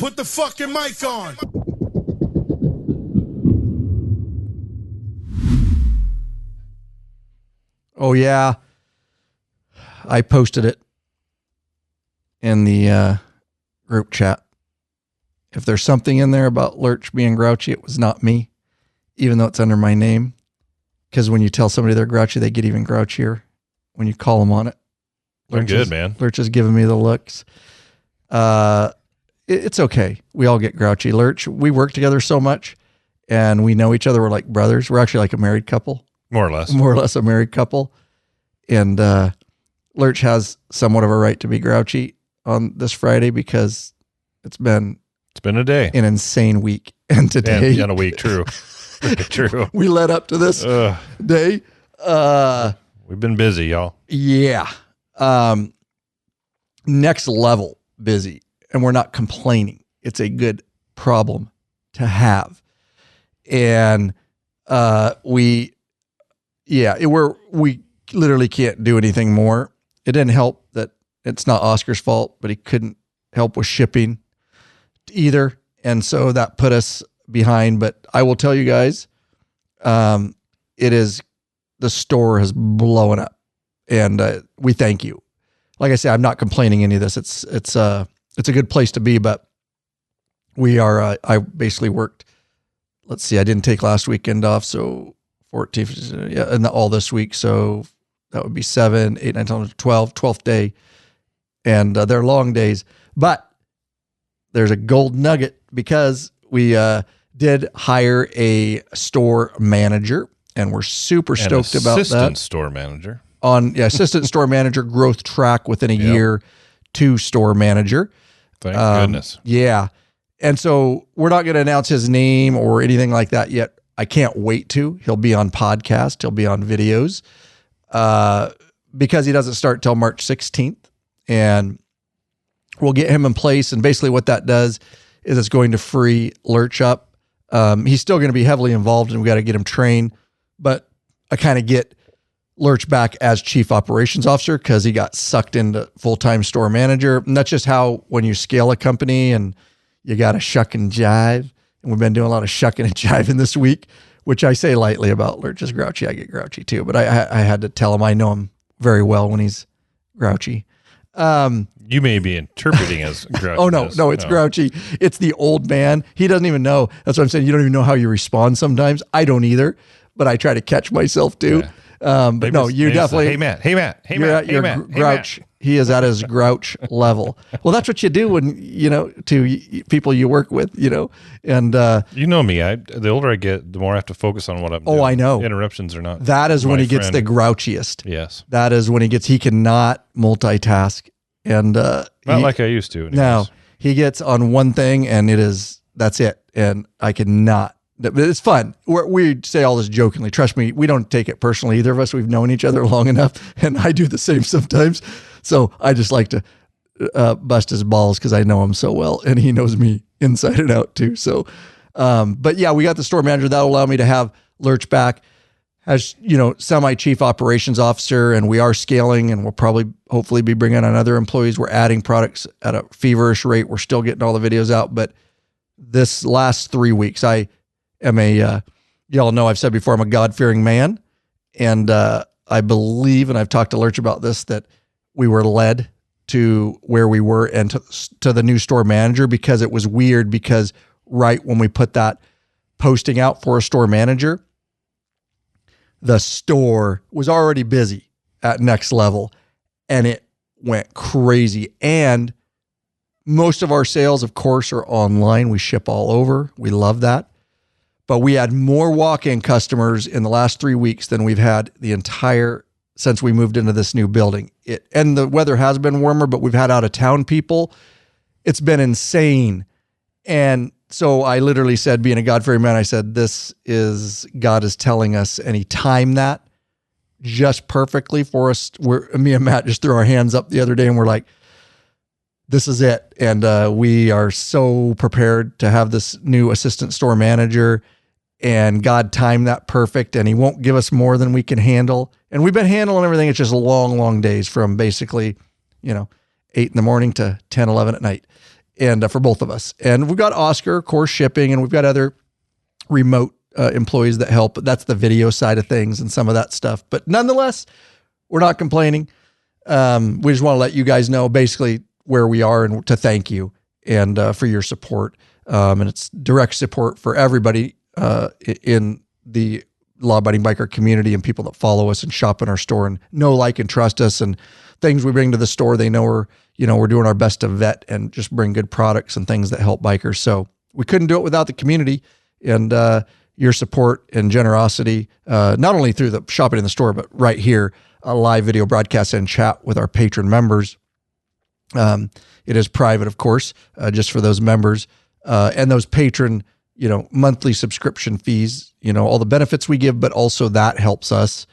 Put the fucking mic on. Oh, yeah. I posted it in the group chat. If there's something in there about Lurch being grouchy, it was not me, even though it's under my name. Because when you tell somebody they're grouchy, they get even grouchier when you call them on it. They're good, man. Lurch is giving me the looks. It's okay. We all get grouchy. Lurch, we work together so much, and we know each other. We're like brothers. We're actually like a married couple. More or less. More or less a married couple. And Lurch has somewhat of a right to be grouchy on this Friday because it's been a day. An insane week. And today. And a week, true. True. We led up to this day. We've been busy, y'all. Yeah. Next level busy. And we're not complaining. It's a good problem to have. And we literally can't do anything more. It didn't help that it's not Oscar's fault, but he couldn't help with shipping either. And so that put us behind. But I will tell you guys, the store is blowing up, and we thank you. Like I said, I'm not complaining any of this. It's a good place to be, but we are, I basically worked, let's see, I didn't take last weekend off. So 14th, yeah, and all this week. So that would be 7, 8, 9, 10, 12, 12th day. And they're long days, but there's a gold nugget because we did hire a store manager, and we're super stoked about that. Assistant store manager. Assistant store manager, growth track within a year to store manager. Thank goodness. Yeah. And so we're not going to announce his name or anything like that yet. I can't wait to. He'll be on podcast. He'll be on videos because he doesn't start till March 16th. And we'll get him in place. And basically what that does is it's going to free Lurch up. He's still going to be heavily involved, and we got to get him trained. But I kind of get Lurch back as chief operations officer because he got sucked into full-time store manager. And that's just how, when you scale a company and you got to shuck and jive. And we've been doing a lot of shucking and jiving this week, which I say lightly about Lurch is grouchy. I get grouchy too, but I had to tell him I know him very well when he's grouchy. You may be interpreting as grouchy. Oh, no, it's grouchy. It's the old man. He doesn't even know. That's what I'm saying. You don't even know how you respond sometimes. I don't either, but I try to catch myself too. Yeah. But no, you definitely. Hey, Matt. Grouch. He is at his grouch level. Well, that's what you do when, to people you work with, and you know me. The older I get, the more I have to focus on what I'm doing. Oh, I know. Interruptions are not. That is when he gets the grouchiest. Yes. That is when he cannot multitask. And not like I used to. Anyways. No, he gets on one thing and that's it. And I cannot. But it's fun. We say all this jokingly. Trust me, we don't take it personally. Either of us, we've known each other long enough, and I do the same sometimes. So I just like to bust his balls because I know him so well, and he knows me inside and out too. So, but yeah, we got the store manager. That'll allow me to have Lurch back as, semi-chief operations officer, and we are scaling, and we'll hopefully be bringing on other employees. We're adding products at a feverish rate. We're still getting all the videos out, but this last 3 weeks, I am y'all know I've said before, I'm a God-fearing man. And I believe, and I've talked to Lurch about this, that we were led to where we were and to the new store manager, because it was weird because right when we put that posting out for a store manager, the store was already busy at next level and it went crazy. And most of our sales, of course, are online. We ship all over. We love that. But we had more walk-in customers in the last 3 weeks than we've had since we moved into this new building. And the weather has been warmer, but we've had out-of-town people. It's been insane. And so I literally said, being a God-fearing man, I said, God is telling us, and he timed that just perfectly for us. Me and Matt just threw our hands up the other day and we're like, this is it. And we are so prepared to have this new assistant store manager, and God timed that perfect, and he won't give us more than we can handle. And we've been handling everything. It's just long, long days from basically, 8 in the morning to 10, 11 at night. and for both of us. And we've got Oscar, of course, shipping, and we've got other remote employees that help. That's the video side of things and some of that stuff. But nonetheless, we're not complaining. We just want to let you guys know basically where we are and to thank you and for your support. And it's direct support for everybody in the law-abiding biker community and people that follow us and shop in our store and know, like, and trust us, and things we bring to the store. They know we're doing our best to vet and just bring good products and things that help bikers. So we couldn't do it without the community and your support and generosity, not only through the shopping in the store, but right here, a live video broadcast and chat with our patron members. It is private, of course, just for those members and those patron, monthly subscription fees, all the benefits we give, but also that helps us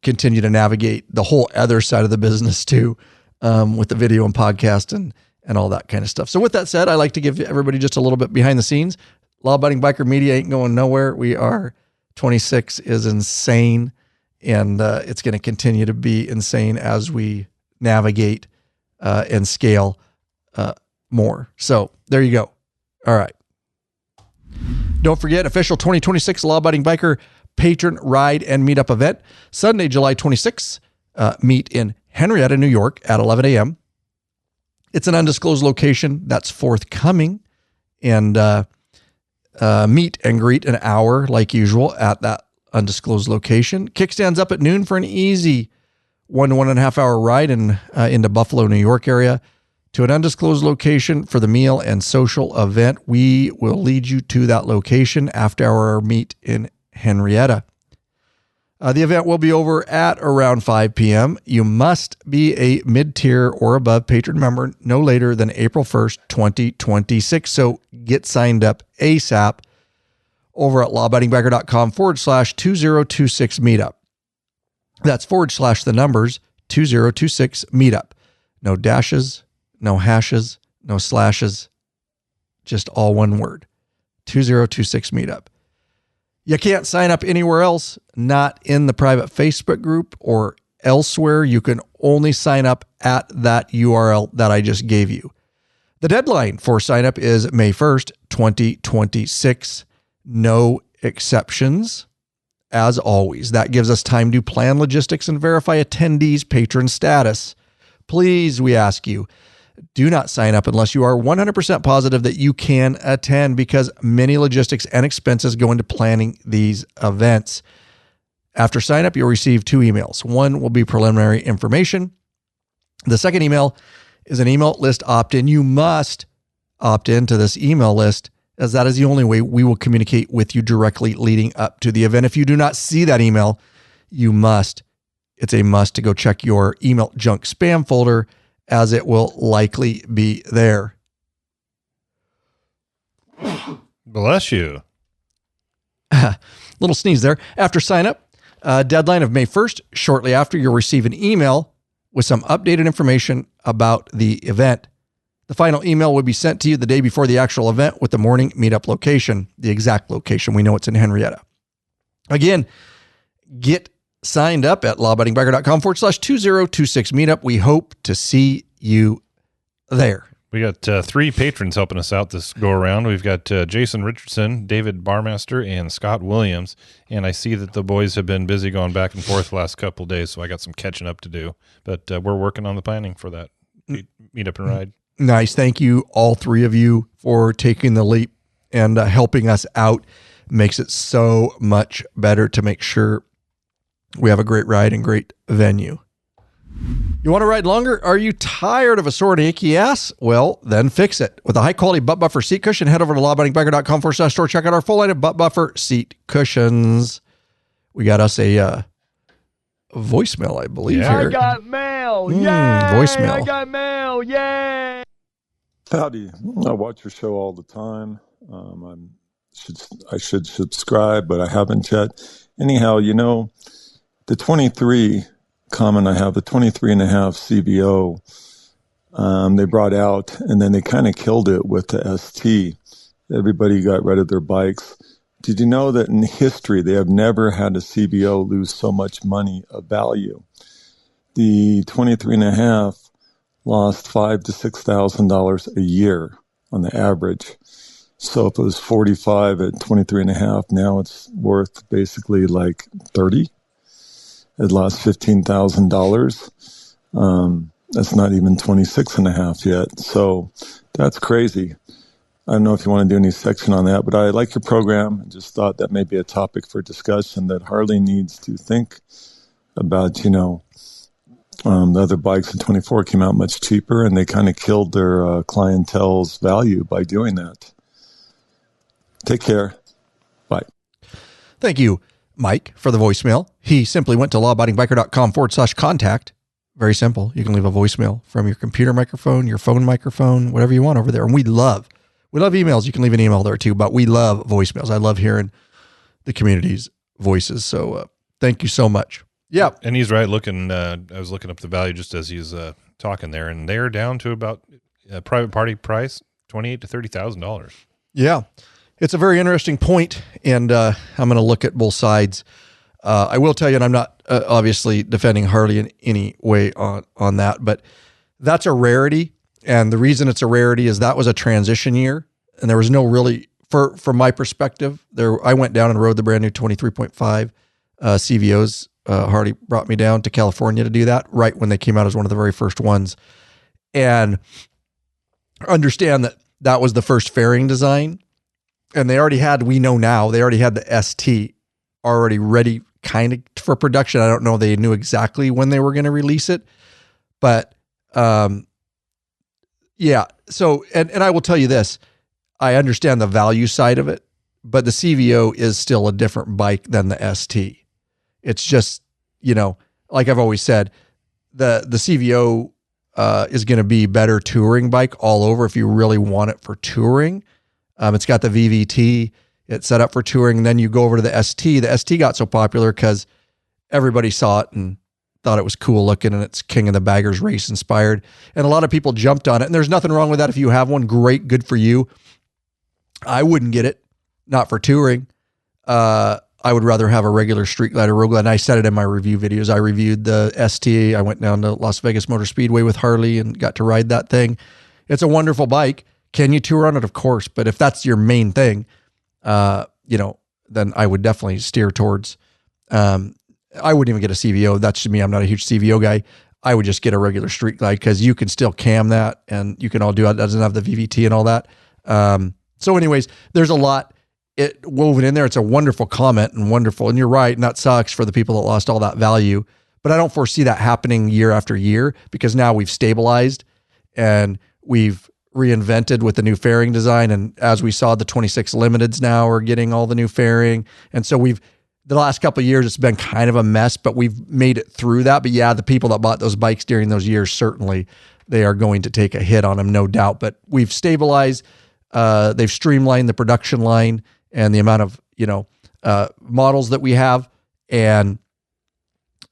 continue to navigate the whole other side of the business too, with the video and podcast and all that kind of stuff. So with that said, I like to give everybody just a little bit behind the scenes. Law-abiding biker media ain't going nowhere. We are 26 is insane, and it's going to continue to be insane as we navigate and scale more. So there you go. All right. Don't forget, official 2026 Law-Abiding Biker Patron Ride and Meetup event, Sunday, July 26th. Meet in Henrietta, New York at 11 a.m. It's an undisclosed location that's forthcoming, and meet and greet an hour like usual at that undisclosed location. Kickstands up at noon for an easy 1 to 1.5 hour ride into Buffalo, New York area to an undisclosed location for the meal and social event. We will lead you to that location after our meet in Henrietta. The event will be over at around 5 p.m. You must be a mid-tier or above patron member no later than April 1st, 2026. So get signed up ASAP over at lawabidingbiker.com/2026 meetup. That's / the numbers 2026 meetup. No dashes, no hashes, no slashes, just all one word. 2026 meetup. You can't sign up anywhere else, not in the private Facebook group or elsewhere. You can only sign up at that URL that I just gave you. The deadline for sign up is May 1st, 2026. No exceptions. As always, that gives us time to plan logistics and verify attendees' patron status. Please, we ask you, do not sign up unless you are 100% positive that you can attend, because many logistics and expenses go into planning these events. After sign up, you'll receive 2 emails. One will be preliminary information. The second email is an email list opt-in. You must opt into this email list, as that is the only way we will communicate with you directly leading up to the event. If you do not see that email, it's a must to go check your email junk spam folder, as it will likely be there. Bless you. Little sneeze there. After sign up, deadline of May 1st, shortly after, you'll receive an email with some updated information about the event. The final email will be sent to you the day before the actual event with the morning meetup location, the exact location. We know it's in Henrietta. Again, get signed up at lawabidingbiker.com/2026 meetup. We hope to see you there. We got 3 patrons helping us out this go around. We've got Jason Richardson, David Barmaster, and Scott Williams. And I see that the boys have been busy going back and forth the last couple of days, so I got some catching up to do. But we're working on the planning for that meetup and ride. Nice. Thank you, all 3 of you, for taking the leap and helping us out. Makes it so much better to make sure we have a great ride and great venue. You want to ride longer? Are you tired of a sore and achy ass? Well, then fix it. With a high-quality butt buffer seat cushion, head over to lawabidingbiker.com/store. Check out our full line of butt buffer seat cushions. We got us a voicemail, I believe, here. I got mail. Yay! Voicemail. I got mail. Yay! Howdy. I watch your show all the time. I should subscribe, but I haven't yet. Anyhow, the 23 comment I have, the 23.5 CBO, they brought out, and then they kind of killed it with the ST. Everybody got rid of their bikes. Did you know that in history, they have never had a CBO lose so much money of value? The 23.5 lost $5,000 to $6,000 a year on the average. So if it was 45 at 23.5, now it's worth basically like 30. It lost $15,000. That's not even 26.5 yet. So that's crazy. I don't know if you want to do any section on that, but I like your program. I just thought that may be a topic for discussion that Harley needs to think about. The other bikes in 24 came out much cheaper, and they kind of killed their clientele's value by doing that. Take care. Bye. Thank you, Mike, for the voicemail. He simply went to lawabidingbiker.com/contact. Very simple. You can leave a voicemail from your computer microphone, your phone microphone, whatever you want over there. And we love emails. You can leave an email there too, but we love voicemails. I love hearing the community's voices. So thank you so much. Yeah. And he's right. I was looking up the value just as he's talking there, and they're down to about a private party price, $28,000 to $30,000. Yeah. It's a very interesting point, and I'm going to look at both sides. I will tell you, and I'm not obviously defending Harley in any way on that, but that's a rarity. And the reason it's a rarity is that was a transition year, and there was no really, from my perspective, I went down and rode the brand new 23.5 CVOs. Harley brought me down to California to do that right when they came out as one of the very first ones. And understand that was the first fairing design. And they already had the ST already ready kind of for production. I don't know. They knew exactly when they were going to release it, but, yeah. So, and I will tell you this, I understand the value side of it, but the CVO is still a different bike than the ST. It's just, like I've always said, the CVO, is going to be better touring bike all over if you really want it for touring. It's got the VVT. It's set up for touring. And then you go over to the ST. The ST got so popular because everybody saw it and thought it was cool looking, and it's King of the Baggers race inspired. And a lot of people jumped on it. And there's nothing wrong with that. If you have one, great, good for you. I wouldn't get it, not for touring. I would rather have a regular street glide or road glide. And I said it in my review videos. I reviewed the ST. I went down to Las Vegas Motor Speedway with Harley and got to ride that thing. It's a wonderful bike. Can you tour on it? Of course. But if that's your main thing, then I would definitely steer towards, I wouldn't even get a CVO. That's just me. I'm not a huge CVO guy. I would just get a regular street glide because you can still cam that and you can all do it. It doesn't have the VVT and all that. So anyways, there's a lot woven in there. It's a wonderful comment and wonderful. And you're right. And that sucks for the people that lost all that value, but I don't foresee that happening year after year because now we've stabilized and we've reinvented with the new fairing design. And as we saw, the 26 limiteds now are getting all the new fairing. And so the last couple of years, it's been kind of a mess, but we've made it through that. But yeah, the people that bought those bikes during those years, certainly they are going to take a hit on them, no doubt. But we've stabilized, they've streamlined the production line and the amount of, models that we have. And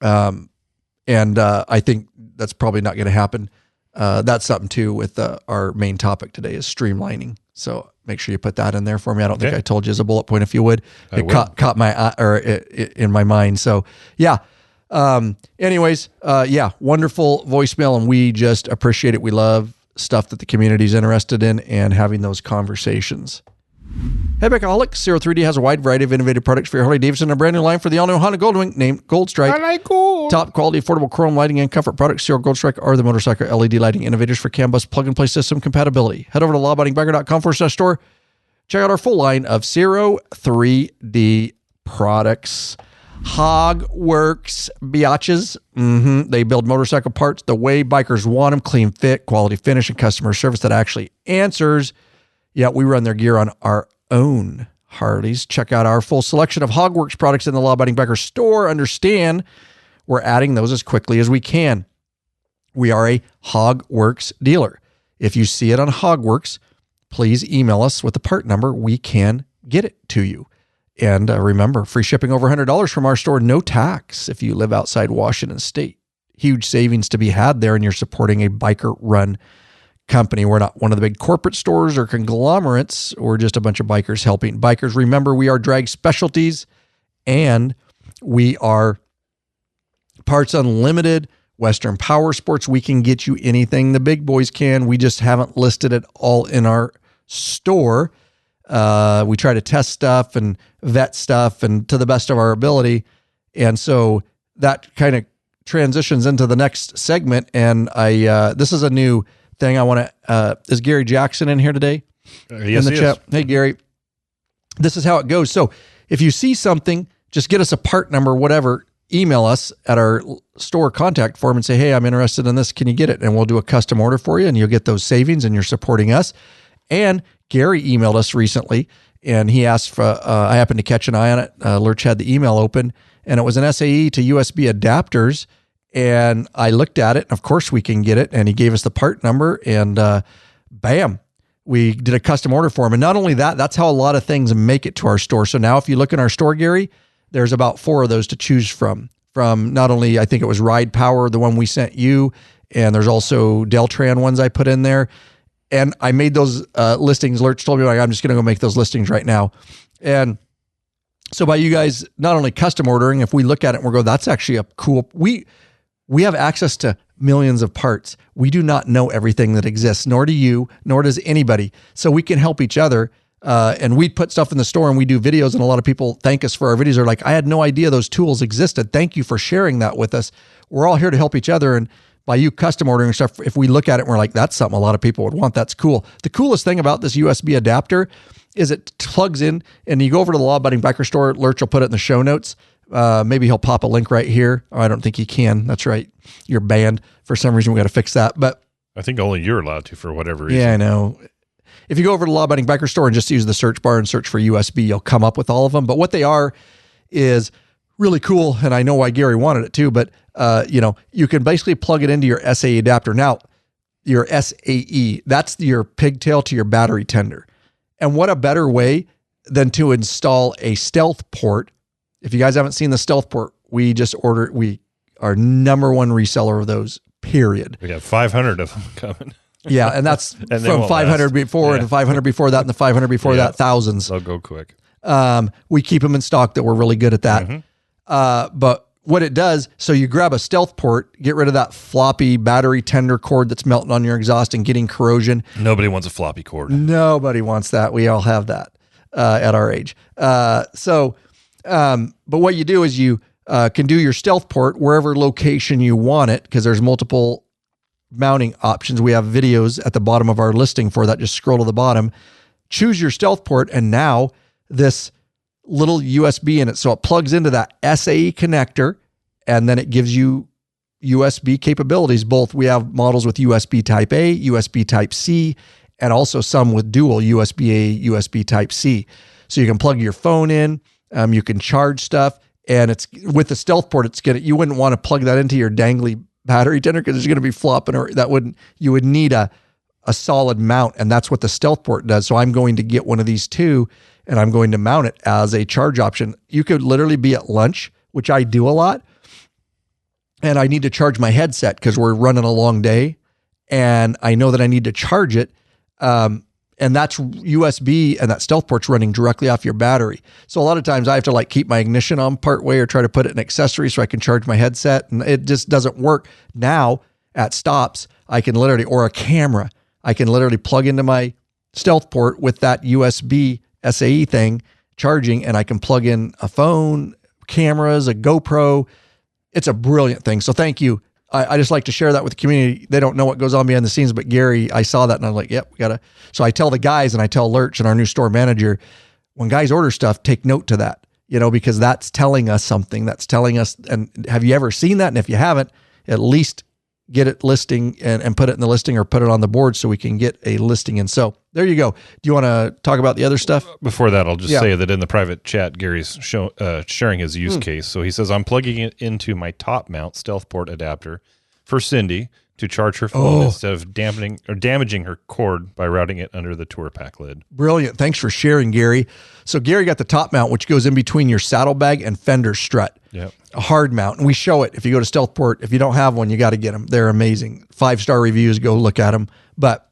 I think that's probably not going to happen. That's something too with our main topic today is streamlining. So make sure you put that in there for me. I don't think I told you as a bullet point, if you would. It caught my eye or in my mind. So yeah. Anyways, wonderful voicemail, and we just appreciate it. We love stuff that the community is interested in and having those conversations. Hey, Bikeaholic, 03D has a wide variety of innovative products for your Harley-Davidson and a brand new line for the all-new Honda Goldwing named Gold Strike. I like gold. Top quality, affordable chrome lighting and comfort products. Zero Gold Strike are the motorcycle LED lighting innovators for CAN bus plug-and-play system compatibility. Head over to lawabidingbiker.com/store. Check out our full line of 03D products. Hogworks biatches. They build motorcycle parts the way bikers want them. Clean fit, quality finish, and customer service that actually answers. Yeah, we run their gear on our own Harleys. Check out our full selection of Hogworks products in the Law Abiding Biker store. Understand, we're adding those as quickly as we can. We are a Hogworks dealer. If you see it on Hogworks, please email us with the part number. We can get it to you. And remember, free shipping over $100 from our store, no tax if you live outside Washington State. Huge savings to be had there, and you're supporting a biker-run company. We're not one of the big corporate stores or conglomerates. We're just a bunch of bikers helping bikers. Remember, we are Drag Specialties, and we are Parts Unlimited, Western Power Sports. We can get you anything the big boys can. We just haven't listed it all in our store. We try to test stuff and vet stuff and to the best of our ability. And so that kind of transitions into the next segment. And this is a new thing I want to, is Gary Jackson in here today? Yes, in the chat. Hey, Gary, this is how it goes. So if you see something, just get us a part number, whatever, email us at our store contact form and say, hey, I'm interested in this. Can you get it? And we'll do a custom order for you and you'll get those savings and you're supporting us. And Gary emailed us recently and he asked for, I happened to catch an eye on it. Lurch had the email open and it was an SAE to USB adapters. And I looked at it and of course we can get it. And he gave us the part number and bam, we did a custom order for him. And not only that, that's how a lot of things make it to our store. So now if you look in our store, Gary, there's about 4 of those to choose from not only, I think it was Ride Power, the one we sent you, and there's also Deltran ones I put in there. And I made those listings. Lurch told me, like, I'm just going to go make those listings right now. And so by you guys not only custom ordering, if we look at it and we go, that's actually a cool, we have access to millions of parts. We do not know everything that exists, nor do you, nor does anybody. So we can help each other. And we put stuff in the store and we do videos and a lot of people thank us for our videos. They're like, I had no idea those tools existed. Thank you for sharing that with us. We're all here to help each other. And by you custom ordering stuff, if we look at it and we're like, that's something a lot of people would want. That's cool. The coolest thing about this USB adapter is it plugs in and you go over to the Law Abiding Biker store. Lurch will put it in the show notes. Maybe he'll pop a link right here. Oh, I don't think he can. That's right. You're banned. For some reason, we got to fix that. But I think only you're allowed to for whatever reason. Yeah, I know. If you go over to Law Abiding Biker store and just use the search bar and search for USB, you'll come up with all of them. But what they are is really cool. And I know why Gary wanted it too, but you can basically plug it into your SAE adapter. Now, your SAE, that's your pigtail to your battery tender. And what a better way than to install a stealth port. If you guys haven't seen the stealth port, we are number one reseller of those, period. We got 500 of them coming. Yeah, and that's and from 500 before and 500 before that and the 500 before that, thousands. They'll go quick. We keep them in stock that we're really good at that. Mm-hmm. But what it does, so you grab a stealth port, get rid of that floppy battery tender cord that's melting on your exhaust and getting corrosion. Nobody wants a floppy cord. Nobody wants that. We all have that at our age. But what you do is you can do your stealth port wherever location you want it, because there's multiple mounting options. We have videos at the bottom of our listing for that. Just scroll to the bottom, choose your stealth port, and now this little USB in it. So it plugs into that SAE connector, and then it gives you USB capabilities. Both we have models with USB Type A, USB Type C, and also some with dual USB A, USB Type C. So you can plug your phone in, you can charge stuff, and it's with the stealth port. You wouldn't want to plug that into your dangly battery tender because it's going to be flopping, or you would need a solid mount, and that's what the stealth port does. So I'm going to get one of these too, and I'm going to mount it as a charge option. You could literally be at lunch, which I do a lot, and I need to charge my headset because we're running a long day, and I know that I need to charge it. And that's USB, and that stealth port's running directly off your battery. So a lot of times I have to keep my ignition on part way or try to put it in accessory so I can charge my headset, and it just doesn't work. Now at stops, I can literally, or a camera, I can literally plug into my stealth port with that USB SAE thing charging, and I can plug in a phone, cameras, a GoPro. It's a brilliant thing. So thank you. I just like to share that with the community. They don't know what goes on behind the scenes, but Gary, I saw that and I'm like, yep, we gotta. So I tell the guys and I tell Lurch and our new store manager, when guys order stuff, take note to that, because that's telling us something. That's telling us, and have you ever seen that? And if you haven't, at least get it listing and put it in the listing or put it on the board so we can get a listing. And so there you go. Do you want to talk about the other stuff? Before that, I'll just say that in the private chat, Gary's sharing his use case. So he says, I'm plugging it into my top mount stealth port adapter for Cindy to charge her phone instead of damaging her cord by routing it under the tour pack lid. Brilliant. Thanks for sharing, Gary. So Gary got the top mount, which goes in between your saddlebag and fender strut. Yep. A hard mount. And we show it. If you go to Stealthport, if you don't have one, you got to get them. They're amazing. 5-star reviews. Go look at them. But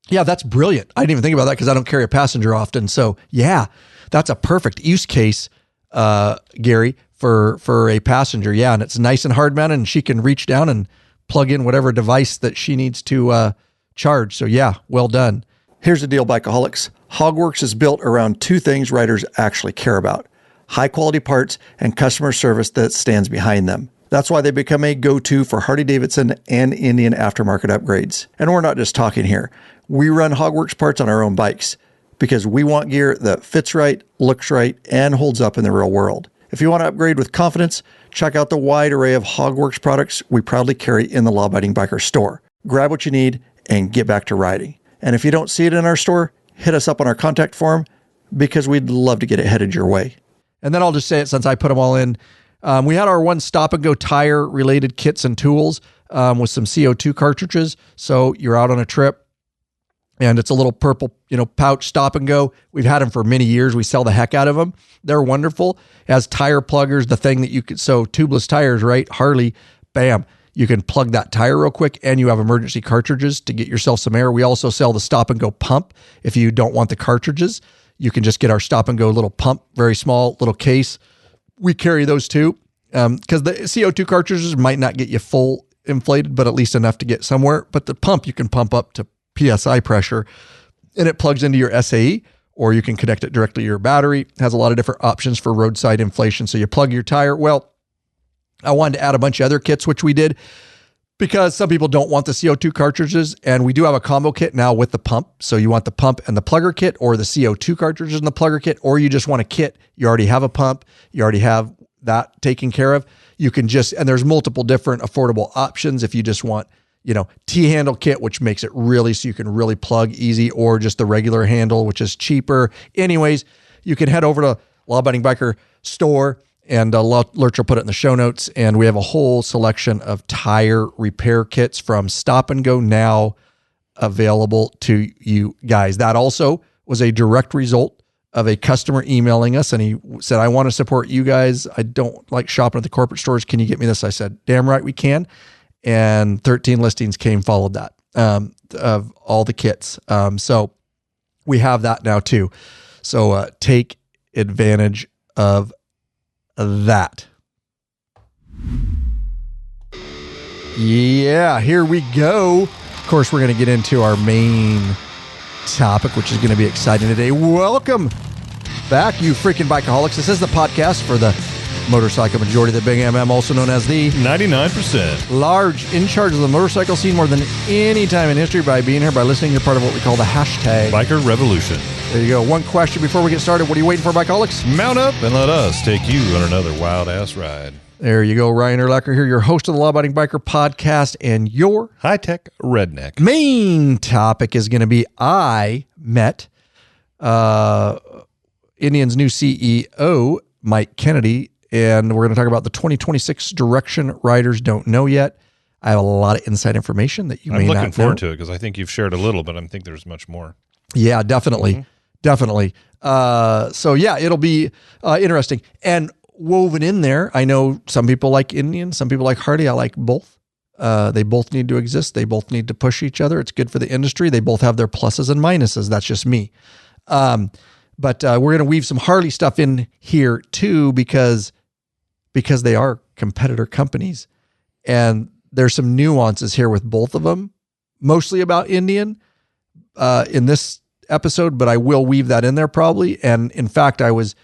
yeah, that's brilliant. I didn't even think about that because I don't carry a passenger often. So yeah, that's a perfect use case, Gary, for a passenger. Yeah. And it's nice and hard mounted, and she can reach down and plug in whatever device that she needs to charge. So yeah, well done. Here's the deal, Bikeaholics. Hogworks is built around two things riders actually care about: high-quality parts and customer service that stands behind them. That's why they become a go-to for Harley-Davidson and Indian aftermarket upgrades. And we're not just talking here. We run Hogworks parts on our own bikes because we want gear that fits right, looks right, and holds up in the real world. If you want to upgrade with confidence, check out the wide array of Hogworks products we proudly carry in the Law Abiding Biker store. Grab what you need and get back to riding. And if you don't see it in our store, hit us up on our contact form because we'd love to get it headed your way. And then I'll just say it since I put them all in. We had our one stop-and-go tire-related kits and tools with some CO2 cartridges. So you're out on a trip, and it's a little purple, pouch stop-and-go. We've had them for many years. We sell the heck out of them. They're wonderful. As tire pluggers, the thing that you could, so tubeless tires, right? Harley, bam. You can plug that tire real quick, and you have emergency cartridges to get yourself some air. We also sell the stop-and-go pump. If you don't want the cartridges, you can just get our stop-and-go little pump, very small little case. We carry those too, because the CO2 cartridges might not get you full inflated, but at least enough to get somewhere. But the pump, you can pump up to PSI pressure, and it plugs into your SAE, or you can connect it directly to your battery. It has a lot of different options for roadside inflation. So you plug your tire. Well, I wanted to add a bunch of other kits, which we did, because some people don't want the CO2 cartridges, and we do have a combo kit now with the pump. So you want the pump and the plugger kit, or the CO2 cartridges and the plugger kit, or you just want a kit. You already have a pump. You already have that taken care of. You can just, and there's multiple different affordable options if you just want, T-handle kit, which makes it really so you can really plug easy, or just the regular handle, which is cheaper. Anyways, you can head over to Law Abiding Biker store, and Lurch will put it in the show notes. And we have a whole selection of tire repair kits from Stop and Go now available to you guys. That also was a direct result of a customer emailing us. And he said, I want to support you guys. I don't like shopping at the corporate stores. Can you get me this? I said, damn right we can. And 13 listings followed that of all the kits. So we have that now too. So take advantage of that. Yeah, here we go. Of course, we're going to get into our main topic, which is going to be exciting today. Welcome back, you freaking bikeaholics. This is the podcast for the motorcycle majority of the Big MM, also known as the 99%. Large, in charge of the motorcycle scene more than any time in history. By being here, by listening, you're part of what we call the hashtag Biker Revolution. There you go. One question before we get started. What are you waiting for, bikeaholics? Mount up and let us take you on another wild-ass ride. There you go. Ryan Urlacher here, your host of the Law Abiding Biker podcast, and your high-tech redneck. Main topic is going to be, I met Indian's new CEO, Mike Kennedy, and we're going to talk about the 2026 direction riders don't know yet. I have a lot of inside information that you may not know. I'm looking forward to it because I think you've shared a little, but I think there's much more. Yeah, definitely. Mm-hmm. Definitely. So yeah, it'll be interesting. And woven in there, I know some people like Indian, some people like Harley. I like both. They both need to exist. They both need to push each other. It's good for the industry. They both have their pluses and minuses. That's just me. But we're going to weave some Harley stuff in here too, because they are competitor companies. And there's some nuances here with both of them, mostly about Indian in this episode, but I will weave that in there probably. And in fact, I was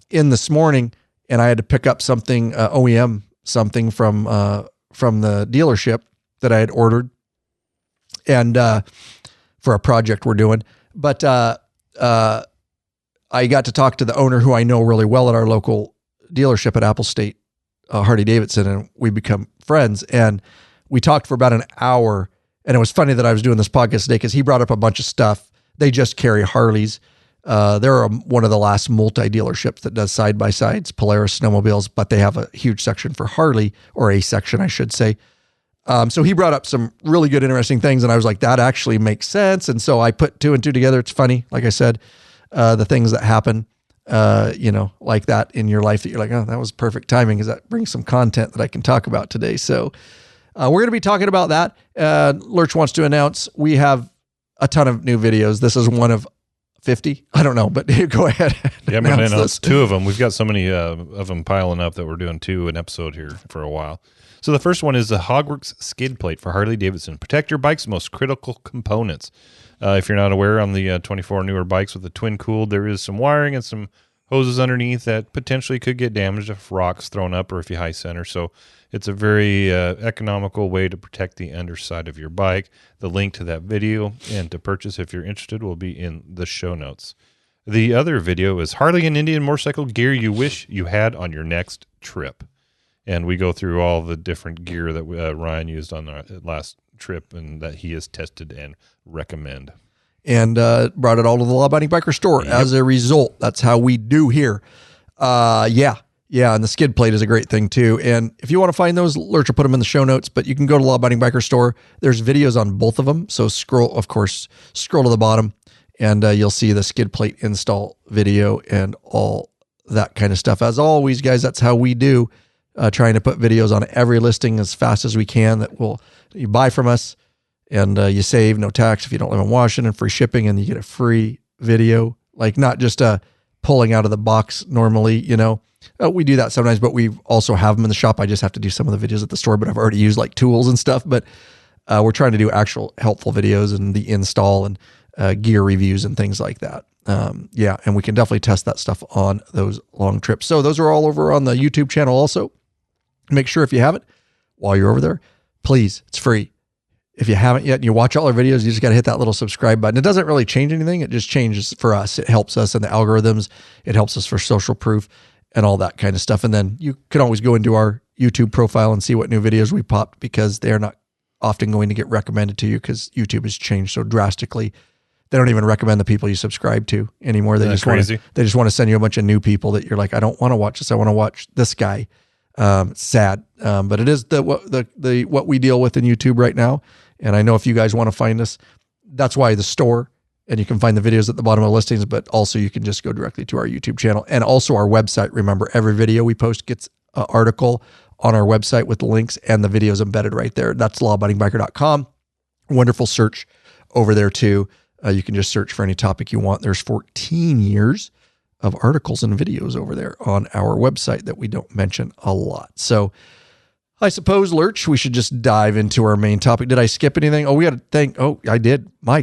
in this morning and I had to pick up something, OEM, something from the dealership that I had ordered and for a project we're doing. But I got to talk to the owner who I know really well at our local dealership at Apple State, Harley-Davidson, and we become friends. And we talked for about an hour. And it was funny that I was doing this podcast today because he brought up a bunch of stuff. They just carry Harleys. They're one of the last multi-dealerships that does side-by-sides, Polaris snowmobiles, but they have a huge section for Harley, or a section, I should say. So he brought up some really good, interesting things, and I was like, that actually makes sense. And so I put two and two together. It's funny, like I said, the things that happen, like that in your life that you're like, oh, that was perfect timing, because that brings some content that I can talk about today. So we're going to be talking about that. Lurch wants to announce we have a ton of new videos. This is one of 50. I don't know, but go ahead. Yeah, I'm going to announce two of them. We've got so many of them piling up that we're doing an episode here for a while. So the first one is the Hogworks skid plate for Harley-Davidson. Protect your bike's most critical components. If you're not aware, on the 24 newer bikes with the twin cooled, there is some wiring and some hoses underneath that potentially could get damaged if rocks thrown up or if you high center. So it's a very economical way to protect the underside of your bike. The link to that video and to purchase if you're interested will be in the show notes. The other video is Harley and Indian motorcycle gear you wish you had on your next trip. And we go through all the different gear that Ryan used on our last trip and that he has tested and recommend. And brought it all to the Law Abiding Biker store. Yep. As a result, that's how we do here. Yeah, and the skid plate is a great thing too. And if you want to find those, Lurch will put them in the show notes, but you can go to Law Abiding Biker store. There's videos on both of them. So scroll to the bottom, and you'll see the skid plate install video and all that kind of stuff. As always, guys, that's how we do. Trying to put videos on every listing as fast as we can that you buy from us, and you save no tax if you don't live in Washington, free shipping, and you get a free video, like not just pulling out of the box normally, we do that sometimes, but we also have them in the shop. I just have to do some of the videos at the store, but I've already used like tools and stuff, but we're trying to do actual helpful videos and the install and gear reviews and things like that. And we can definitely test that stuff on those long trips. So those are all over on the YouTube channel also. Make sure if you haven't, while you're over there, please, it's free. If you haven't yet and you watch all our videos, you just got to hit that little subscribe button. It doesn't really change anything. It just changes for us. It helps us in the algorithms. It helps us for social proof and all that kind of stuff. And then you can always go into our YouTube profile and see what new videos we popped, because they are not often going to get recommended to you because YouTube has changed so drastically. They don't even recommend the people you subscribe to anymore. They just want to send you a bunch of new people that you're like, I don't want to watch this. I want to watch this guy. It's sad. But it is what we deal with in YouTube right now. And I know if you guys want to find us, that's why the store, and you can find the videos at the bottom of the listings, but also you can just go directly to our YouTube channel and also our website. Remember, every video we post gets an article on our website with the links and the videos embedded right there. That's lawabidingbiker.com. Wonderful search over there too. You can just search for any topic you want. There's 14 years of articles and videos over there on our website that we don't mention a lot. So I suppose, Lurch, we should just dive into our main topic. Did I skip anything? Oh, we got to thank, I did. By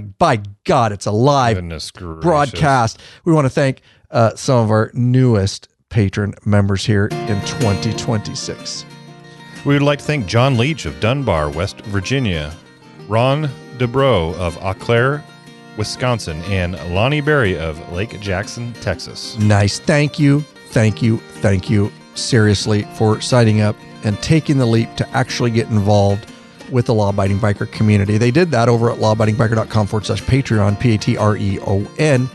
God, it's a live broadcast. We want to thank some of our newest patron members here in 2026. We would like to thank John Leach of Dunbar, West Virginia, Ron DeBro of Eau Claire, Wisconsin, and Lonnie Berry of Lake Jackson, Texas. Nice. Thank you. Seriously, for signing up and taking the leap to actually get involved with the law-abiding biker community. They did that over at lawabidingbiker.com/Patreon, Patreon.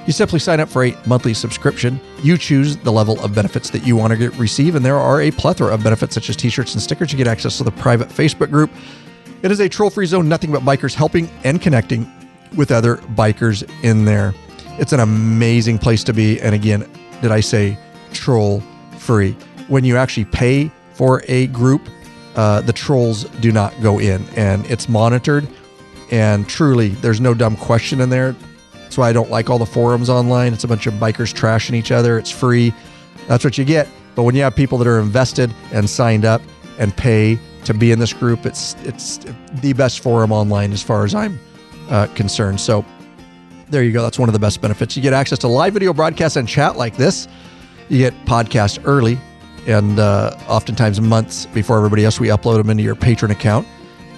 You simply sign up for a monthly subscription. You choose the level of benefits that you want to receive, and there are a plethora of benefits such as t-shirts and stickers. You get access to the private Facebook group. It is a troll-free zone, nothing but bikers helping and connecting with other bikers in there. It's an amazing place to be. And again, did I say troll-free? When you actually pay for a group, the trolls do not go in, and it's monitored. And truly, there's no dumb question in there. That's why I don't like all the forums online. It's a bunch of bikers trashing each other. It's free. That's what you get. But when you have people that are invested and signed up and pay to be in this group, it's the best forum online as far as I'm concerned. So there you go. That's one of the best benefits. You get access to live video broadcasts and chat like this. You get podcasts early, and oftentimes months before everybody else. We upload them into your Patron account.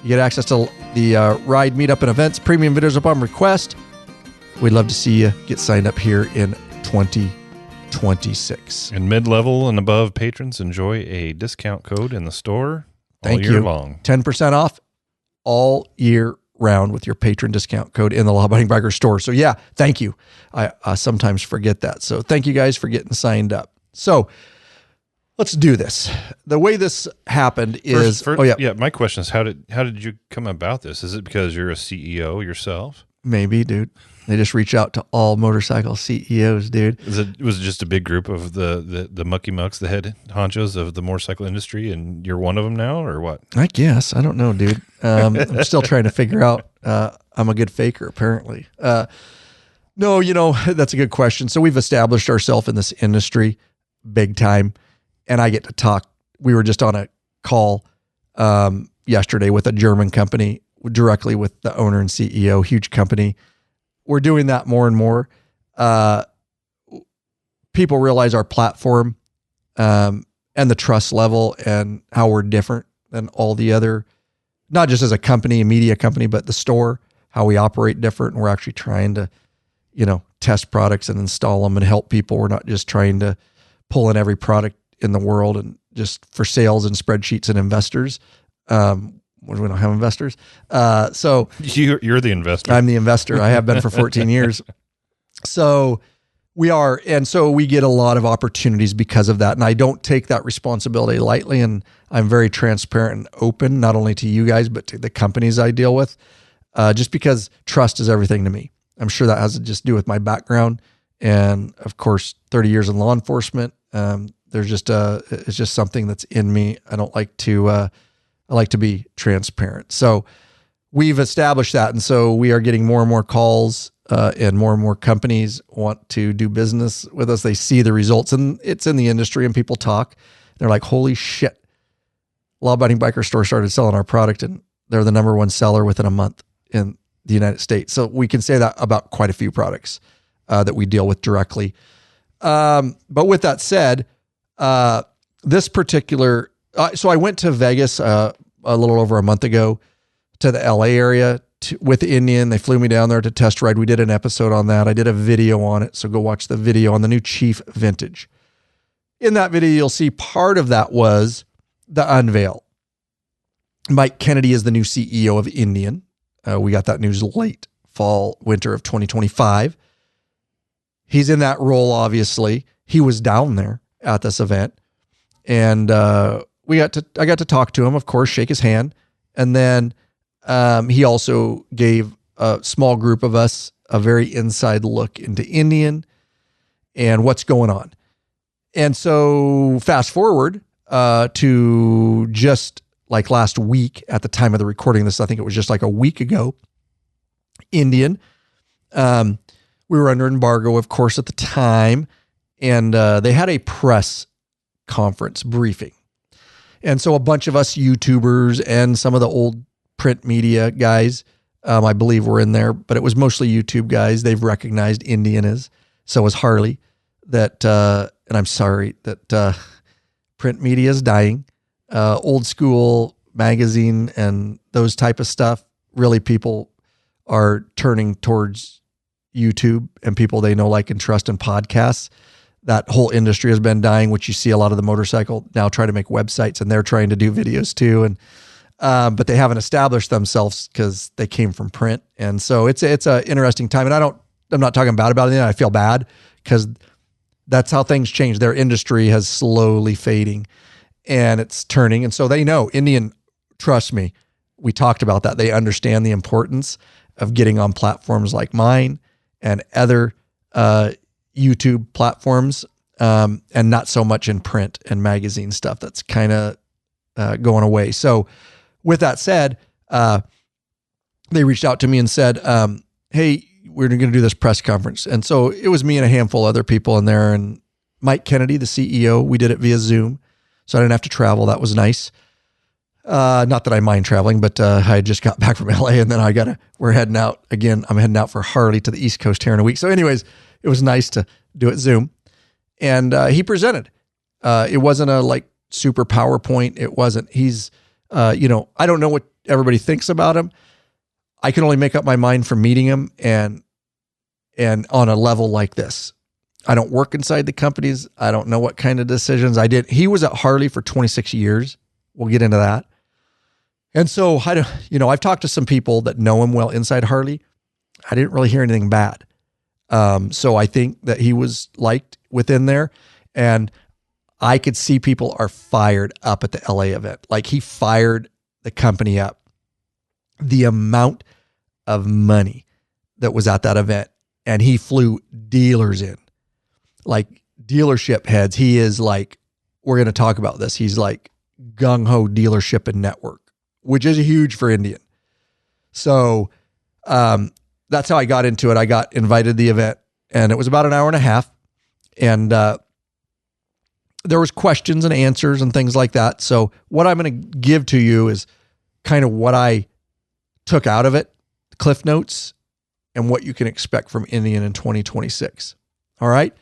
You get access to the ride, meetup, and events, premium videos upon request. We'd love to see you get signed up here in 2026. And mid-level and above patrons enjoy a discount code in the store all year long. 10% off all year round with your patron discount code in the Law Abiding Biker store. So yeah, thank you. I sometimes forget that. So thank you guys for getting signed up. So let's do this. The way this happened is... my question is, how did you come about this? Is it because you're a CEO yourself? Maybe, dude. They just reach out to all motorcycle CEOs, dude. Was it just a big group of the mucky mucks, the head honchos of the motorcycle industry, and you're one of them now, or what? I guess. I don't know, dude. I'm still trying to figure out. I'm a good faker, apparently. No, that's a good question. So we've established ourselves in this industry big time, and I get to talk. We were just on a call yesterday with a German company. directly with the owner and CEO, huge company. We're doing that more and more. People realize our platform and the trust level and how we're different than all the other, not just as a company, a media company, but the store, how we operate different. And we're actually trying to, test products and install them and help people. We're not just trying to pull in every product in the world and just for sales and spreadsheets and investors. We don't have investors. So you're the investor. I'm the investor. I have been for 14 years. So we are. And so we get a lot of opportunities because of that. And I don't take that responsibility lightly. And I'm very transparent and open, not only to you guys, but to the companies I deal with, just because trust is everything to me. I'm sure that has to just do with my background. And of course, 30 years in law enforcement. It's just something that's in me. I like to be transparent. So we've established that. And so we are getting more and more calls, and more companies want to do business with us. They see the results, and it's in the industry, and people talk. They're like, holy shit, Law Abiding Biker Store started selling our product, and they're the number one seller within a month in the United States. So we can say that about quite a few products that we deal with directly. But with that said, this particular, so I went to Vegas a little over a month ago to the LA area with Indian. They flew me down there to test ride. We did an episode on that. I did a video on it. So go watch the video on the new Chief Vintage. In that video, you'll see part of that was the unveil. Mike Kennedy is the new CEO of Indian. We got that news late winter of 2025. He's in that role, obviously. He was down there at this event. And I got to talk to him, of course, shake his hand. And then he also gave a small group of us a very inside look into Indian and what's going on. And so fast forward to just like last week at the time of the recording this, I think it was just like a week ago, Indian. We were under embargo, of course, at the time. And they had a press conference briefing. And so a bunch of us YouTubers and some of the old print media guys, I believe were in there, but it was mostly YouTube guys. They've recognized Indian is, so is Harley, that, and I'm sorry that print media is dying. Old school magazine and those type of stuff, really people are turning towards YouTube and people they know, like, and trust, and podcasts. That whole industry has been dying, which you see a lot of the motorcycle now try to make websites, and they're trying to do videos too. And, but they haven't established themselves because they came from print. And so it's a interesting time. And I'm not talking bad about it. I feel bad because that's how things change. Their industry has slowly fading and it's turning. And so they know Indian, trust me, we talked about that. They understand the importance of getting on platforms like mine and other, YouTube platforms, and not so much in print and magazine stuff that's kind of going away. So with that said, they reached out to me and said, hey, we're going to do this press conference. And so it was me and a handful of other people in there, and Mike Kennedy, the CEO, we did it via Zoom. So I didn't have to travel. That was nice. Not that I mind traveling, but I just got back from LA, and then we're heading out again. I'm heading out for Harley to the East Coast here in a week. So anyways, it was nice to do it Zoom. And he presented. It wasn't a like super PowerPoint. It wasn't. He's, I don't know what everybody thinks about him. I can only make up my mind from meeting him and on a level like this. I don't work inside the companies. I don't know what kind of decisions I did. He was at Harley for 26 years. We'll get into that. And so I've talked to some people that know him well inside Harley. I didn't really hear anything bad. So I think that he was liked within there, and I could see people are fired up at the LA event. Like, he fired the company up. The amount of money that was at that event, and he flew dealers in, like dealership heads. He is like, we're going to talk about this. He's like gung-ho dealership and network, which is huge for Indian. So, that's how I got into it. I got invited to the event, and it was about an hour and a half, and there was questions and answers and things like that. So what I'm going to give to you is kind of what I took out of it, Cliff Notes, and what you can expect from Indian in 2026. All right.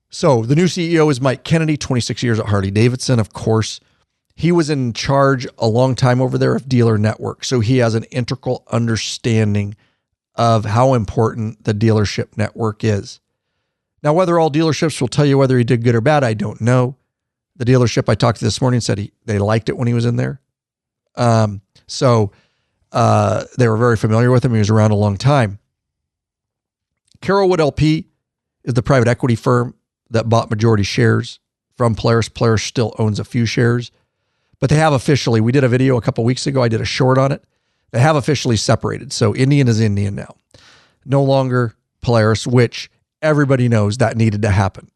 So the new CEO is Mike Kennedy, 26 years at Harley-Davidson. Of course, he was in charge a long time over there of dealer network. So he has an integral understanding of how important the dealership network is. Now, whether all dealerships will tell you whether he did good or bad, I don't know. The dealership I talked to this morning said they liked it when he was in there. So they were very familiar with him. He was around a long time. Carolwood LP is the private equity firm that bought majority shares from Polaris. Polaris still owns a few shares, but they have officially, we did a video a couple weeks ago. I did a short on it. They have officially separated. So Indian is Indian now. No longer Polaris, which everybody knows that needed to happen.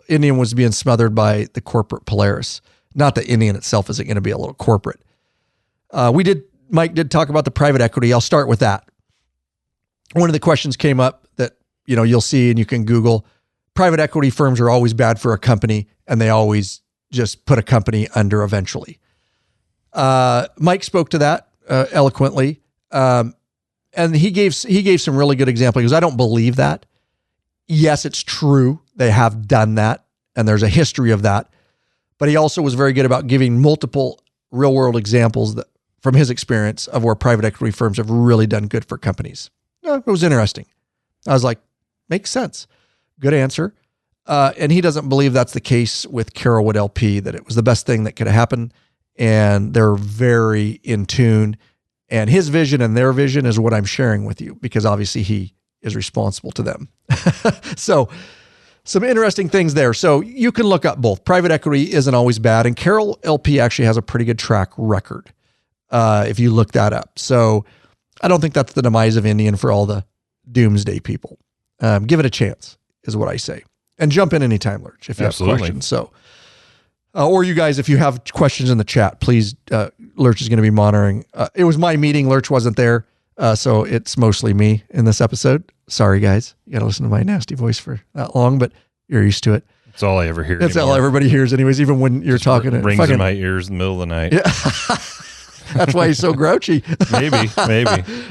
Indian was being smothered by the corporate Polaris. Not that Indian itself isn't going to be a little corporate. Mike did talk about the private equity. I'll start with that. One of the questions came up that, you'll see and you can Google. Private equity firms are always bad for a company, and they always just put a company under eventually. Mike spoke to that eloquently. And he gave some really good examples because I don't believe that. Yes, it's true. They have done that, and there's a history of that. But he also was very good about giving multiple real world examples that from his experience of where private equity firms have really done good for companies. It was interesting. I was like, makes sense. Good answer. And he doesn't believe that's the case with Carolwood LP, that it was the best thing that could have happened. And they're very in tune. And his vision and their vision is what I'm sharing with you, because obviously he is responsible to them. So some interesting things there. So you can look up both. Private equity isn't always bad. And Carol LP actually has a pretty good track record if you look that up. So I don't think that's the demise of Indian for all the doomsday people. Give it a chance is what I say. And jump in anytime, Lurch, if you have questions. So, or you guys, if you have questions in the chat, please, Lurch is going to be monitoring. It was my meeting. Lurch wasn't there. So it's mostly me in this episode. Sorry, guys. You got to listen to my nasty voice for that long, but you're used to it. That's all I ever hear. That's all everybody hears anyways, even when you're talking. It rings in my ears in the middle of the night. Yeah. That's why he's so grouchy. Maybe.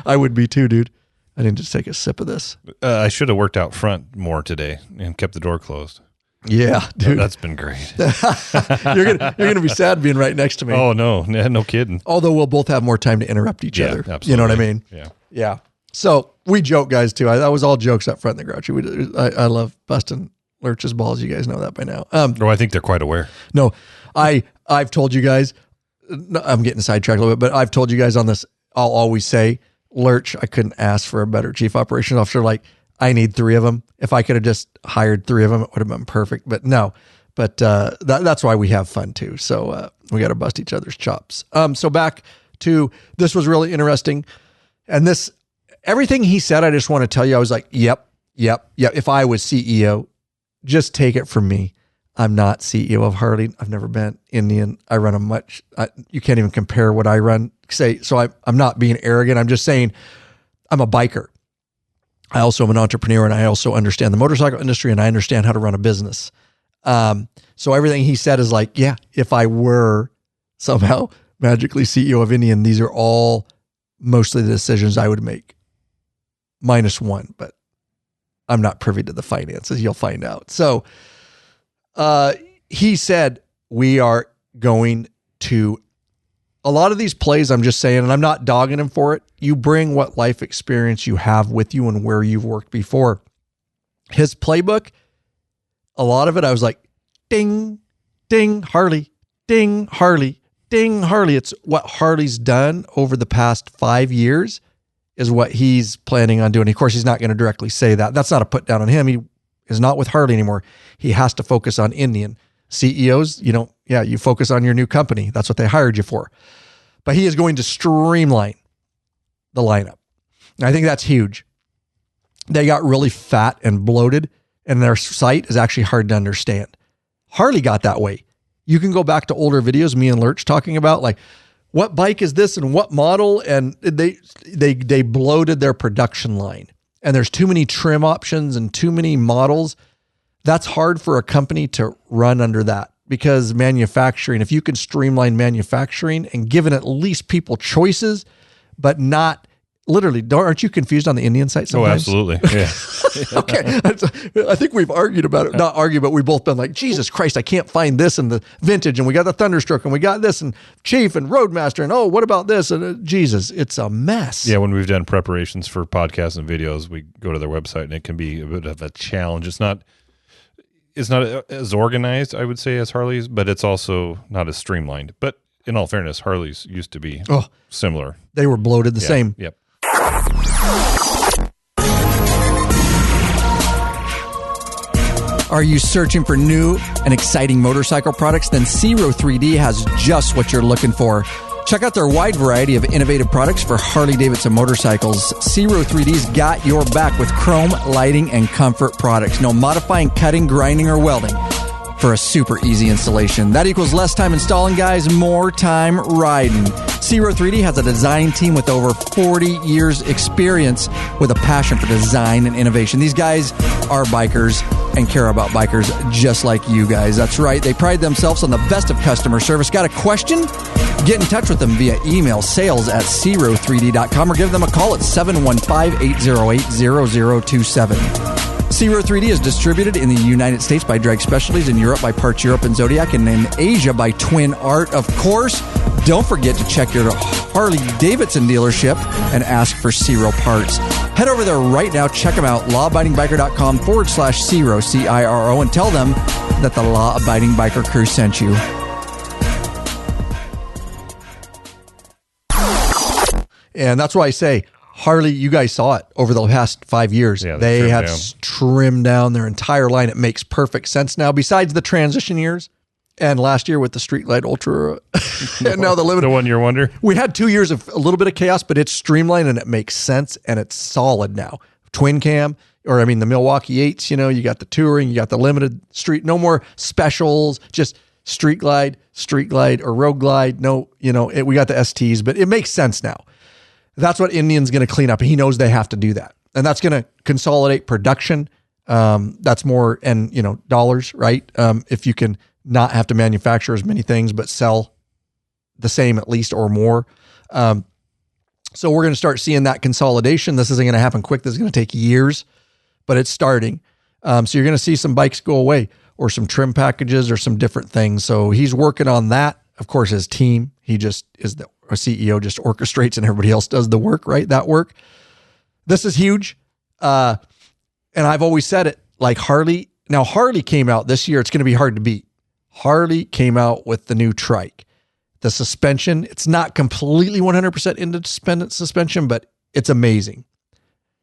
I would be too, dude. I didn't just take a sip of this. I should have worked out front more today and kept the door closed. Yeah, dude. That's been great. You're gonna be sad being right next to me. Oh, no kidding. Although we'll both have more time to interrupt each other. Absolutely. You know what I mean? Yeah. So we joke, guys, too. That was all jokes up front in the grouchy. I love busting Lurch's balls. You guys know that by now. I think they're quite aware. No, I've told you guys, I'm getting sidetracked a little bit, but I've told you guys on this, I'll always say, Lurch, I couldn't ask for a better chief operations officer. Like, I need 3 of them. If I could have just hired 3 of them, it would have been perfect. But no, that's why we have fun too. So we got to bust each other's chops. So back to, this was really interesting. And everything he said, I just want to tell you, I was like, yep. If I was CEO, just take it from me. I'm not CEO of Harley. I've never been Indian. I run you can't even compare what I run. So I'm not being arrogant. I'm just saying I'm a biker. I also am an entrepreneur, and I also understand the motorcycle industry, and I understand how to run a business. So everything he said is like, yeah, if I were somehow magically CEO of Indian, these are all mostly the decisions I would make. -1, but I'm not privy to the finances. You'll find out. So he said, we are going to, a lot of these plays, I'm just saying, and I'm not dogging him for it. You bring what life experience you have with you and where you've worked before. His playbook, a lot of it, I was like, ding, ding, Harley, ding, Harley, ding, Harley. It's what Harley's done over the past 5 years is what he's planning on doing. Of course, he's not going to directly say that. That's not a put down on him. He is not with Harley anymore. He has to focus on Indian. CEOs, you focus on your new company. That's what they hired you for. But he is going to streamline the lineup. And I think that's huge. They got really fat and bloated, and their site is actually hard to understand. Harley got that way. You can go back to older videos, me and Lurch talking about like, what bike is this and what model? And they bloated their production line. And there's too many trim options and too many models. That's hard for a company to run under that because manufacturing, if you can streamline manufacturing and giving at least people choices, but not literally, aren't you confused on the Indian site sometimes? Oh, absolutely. Yeah. Okay. I think we've argued about it. Not argued, but we've both been like, Jesus Christ, I can't find this in the vintage, and we got the Thunderstroke, and we got this, and Chief, and Roadmaster, and what about this? And Jesus, it's a mess. Yeah, when we've done preparations for podcasts and videos, we go to their website, and it can be a bit of a challenge. It's not as organized, I would say, as Harley's, but it's also not as streamlined. But in all fairness, Harley's used to be similar. They were bloated the same. Yep. Are you searching for new and exciting motorcycle products? Then Zero 3D has just what you're looking for. Check out their wide variety of innovative products for Harley-Davidson motorcycles. Zero 3D's got your back with chrome, lighting, and comfort products. No modifying, cutting, grinding, or welding for a super easy installation. That equals less time installing, guys, more time riding. Zero 3D has a design team with over 40 years experience with a passion for design and innovation. These guys are bikers and care about bikers just like you guys. That's right. They pride themselves on the best of customer service. Got a question? Get in touch with them via email, sales@zero3d.com, or give them a call at 715-808-0027. Zero 3D is distributed in the United States by Drag Specialties, in Europe by Parts Europe and Zodiac, and in Asia by Twin Art. Of course, don't forget to check your Harley-Davidson dealership and ask for Zero parts. Head over there right now. Check them out. lawabidingbiker.com/Zero, CIRO, and tell them that the Law Abiding Biker crew sent you. And that's why I say, Harley, you guys saw it over the past 5 years. Yeah, they have trimmed down their entire line. It makes perfect sense now, besides the transition years and last year with the Street Light Ultra and now the Limited. The 1 year wonder. We had 2 years of a little bit of chaos, but it's streamlined and it makes sense and it's solid now. Twin cam, or the Milwaukee 8s, you got the Touring, you got the Limited Street, no more specials, just Street Glide or Road Glide. No, we got the STs, but it makes sense now. That's what Indian's going to clean up. He knows they have to do that. And that's going to consolidate production. That's more, and dollars, right? If you can not have to manufacture as many things, but sell the same at least or more. So we're going to start seeing that consolidation. This isn't going to happen quick. This is going to take years, but it's starting. So you're going to see some bikes go away, or some trim packages, or some different things. So he's working on that. Of course, his team, he just is a CEO, just orchestrates, and everybody else does the work, right? That work. This is huge. And I've always said it, like Harley. Now, Harley came out this year. It's going to be hard to beat. Harley came out with the new trike. The suspension, it's not completely 100% independent suspension, but it's amazing.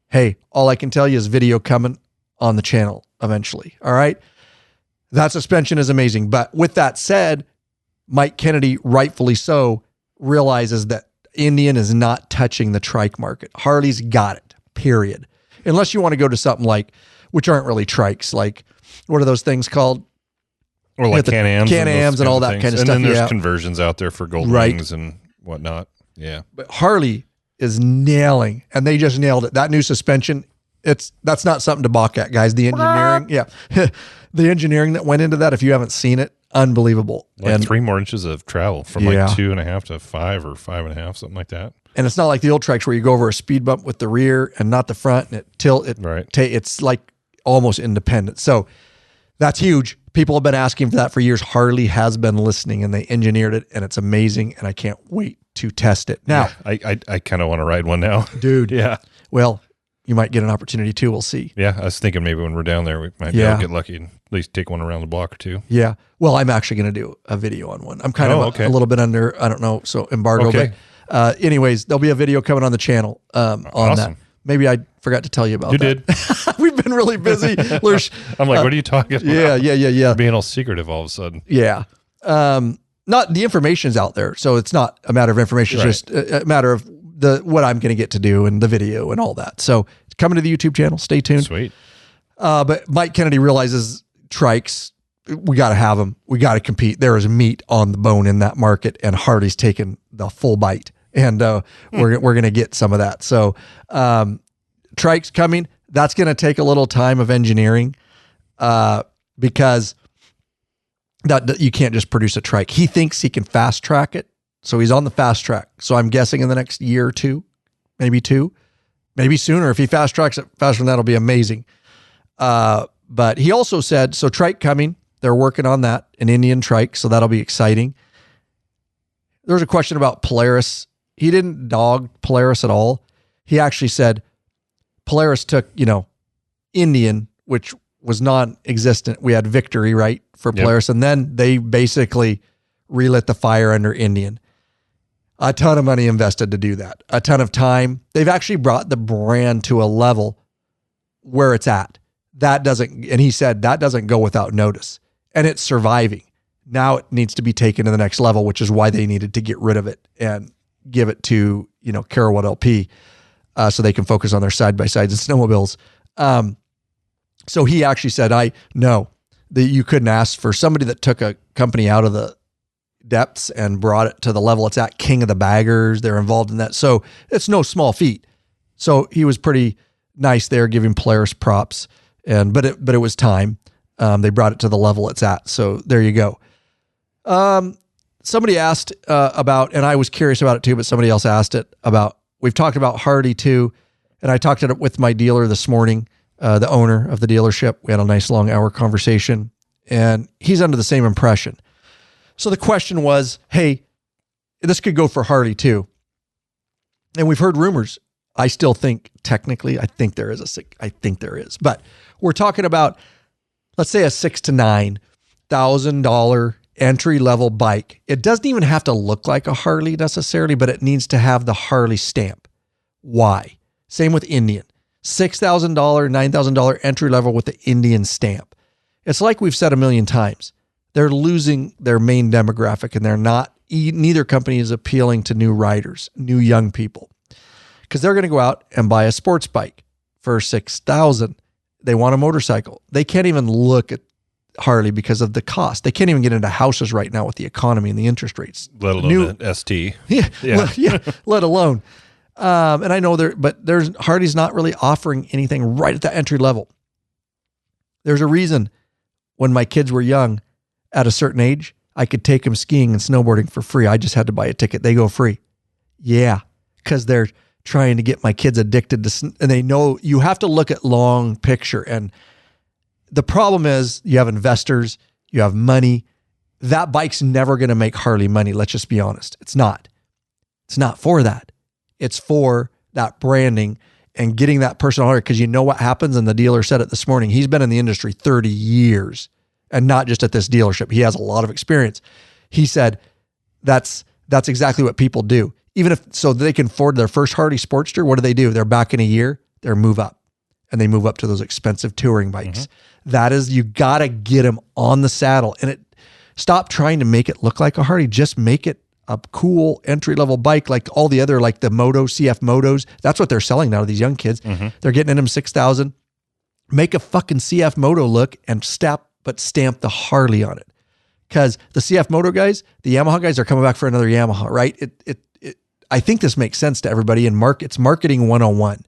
Hey, all I can tell you is video coming on the channel eventually. All right. That suspension is amazing. But with that said, Mike Kennedy, rightfully so, realizes that Indian is not touching the trike market. Harley's got it, period. Unless you want to go to something like, which aren't really trikes, like, what are those things called? Or like Can-Ams and all that kind of stuff. And then there's conversions out there for gold rings and whatnot. Yeah. But Harley is nailing, and they just nailed it. That new suspension, that's not something to balk at, guys. The engineering, the engineering that went into that, if you haven't seen it, unbelievable. Like 3 more inches of travel from like 2.5 to 5 or 5.5, something like that. And it's not like the old trikes where you go over a speed bump with the rear and not the front, and it's like almost independent. So that's huge. People have been asking for that for years. Harley has been listening, and they engineered it, and it's amazing, and I can't wait to test it. Now, I kind of want to ride one now. Dude. Yeah. Well, you might get an opportunity too. We'll see. Yeah. I was thinking maybe when we're down there, we might be able to get lucky and at least take one around the block or two. Yeah. Well, I'm actually going to do a video on one. I'm kind of a little bit under, I don't know, so embargo. Okay. But anyways, there'll be a video coming on the channel on that. Maybe I forgot to tell you about that. You did. We've been really busy. I'm like, what are you talking about? Yeah. Being all secretive all of a sudden. Yeah. Not the information's out there, so it's not a matter of information. It's just a matter of what I'm going to get to do and the video and all that. So it's coming to the YouTube channel. Stay tuned. Sweet. But Mike Kennedy realizes trikes, we got to have them. We got to compete. There is meat on the bone in that market, and Harley's taken the full bite, and we're going to get some of that. So trikes coming. That's going to take a little time of engineering because that you can't just produce a trike. He thinks he can fast track it. So he's on the fast track. So I'm guessing in the next year or two, maybe sooner. If he fast tracks it faster than that'll be amazing. But he also said, so trike coming, they're working on that, an Indian trike. So that'll be exciting. There was a question about Polaris. He didn't dog Polaris at all. He actually said Polaris took, Indian, which was non-existent. We had Victory, right, for Polaris. Yep. And then they basically relit the fire under Indian. A ton of money invested to do that. A ton of time. They've actually brought the brand to a level where it's at. And he said that doesn't go without notice. And it's surviving. Now it needs to be taken to the next level, which is why they needed to get rid of it and give it to, Carowell LP, so they can focus on their side-by-sides and snowmobiles. So he actually said, that you couldn't ask for somebody that took a company out of the depths and brought it to the level it's at. King of the baggers, they're involved in that. So it's no small feat. So he was pretty nice there, giving Polaris props. But it was time. They brought it to the level it's at. So there you go. Somebody asked about, and I was curious about it too, but somebody else asked it about, we've talked about Hardy too. And I talked it with my dealer this morning, the owner of the dealership. We had a nice long hour conversation and he's under the same impression. So the question was, hey, this could go for Harley too. And we've heard rumors. I still think technically, I think there is, but we're talking about, let's say a $6,000 to $9,000 entry-level bike. It doesn't even have to look like a Harley necessarily, but it needs to have the Harley stamp. Why? Same with Indian. $6,000, $9,000 entry-level with the Indian stamp. It's like we've said a million times. They're losing their main demographic and neither company is appealing to new riders, new young people, because they're going to go out and buy a sports bike for $6,000. They want a motorcycle. They can't even look at Harley because of the cost. They can't even get into houses right now with the economy and the interest rates. Let alone an ST. Yeah. Let alone. And I know Harley's not really offering anything right at the entry level. There's a reason when my kids were young, at a certain age, I could take them skiing and snowboarding for free. I just had to buy a ticket. They go free. Yeah. Cause they're trying to get my kids addicted to, and they know you have to look at long picture. And the problem is you have investors, you have money. That bike's never going to make Harley money. Let's just be honest. It's not for that. It's for that branding and getting that person on it. Cause you know what happens. And the dealer said it this morning. He's been in the industry 30 years and not just at this dealership. He has a lot of experience. He said, that's exactly what people do. Even if, so they can afford their first Harley Sportster, what do? They're back in a year, they move up and they move up to those expensive touring bikes. Mm-hmm. That is, you got to get them on the saddle and stop trying to make it look like a Harley. Just make it a cool entry-level bike like all the other, like the CF Motos. That's what they're selling now to these young kids. Mm-hmm. They're getting in them $6,000. Make a fucking CF Moto look and stamp the Harley on it. Because the CF Moto guys, the Yamaha guys are coming back for another Yamaha, right? I think this makes sense to everybody in it's marketing 101.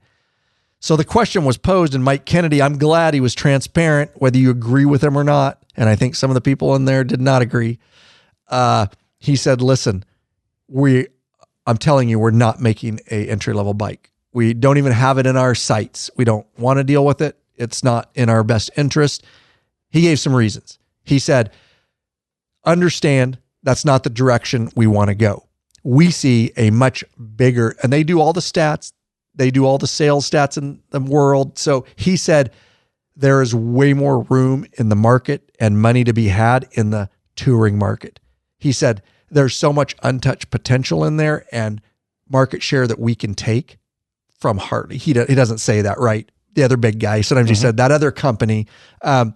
So the question was posed, and Mike Kennedy, I'm glad he was transparent, whether you agree with him or not. And I think some of the people in there did not agree. He said, listen, I'm telling you, we're not making a entry-level bike. We don't even have it in our sights. We don't want to deal with it. It's not in our best interest. He gave some reasons. He said, understand that's not the direction we want to go. We see a much bigger, and they do all the stats. They do all the sales stats in the world. So he said, there is way more room in the market and money to be had in the touring market. He said, there's so much untouched potential in there and market share that we can take from Harley. He doesn't say that, right? The other big guy. Sometimes he said that other company, that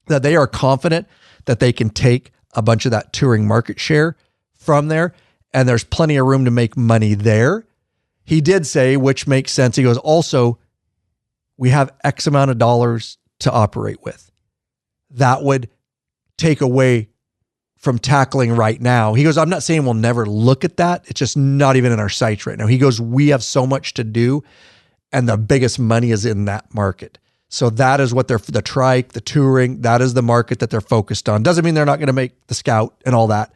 they are confident that they can take a bunch of that touring market share from there. And there's plenty of room to make money there. He did say, which makes sense. He goes, also, we have X amount of dollars to operate with. That would take away from tackling right now. He goes, I'm not saying we'll never look at that. It's just not even in our sights right now. He goes, we have so much to do and the biggest money is in that market. So that is what the trike, the touring, that is the market that they're focused on. Doesn't mean they're not going to make the Scout and all that.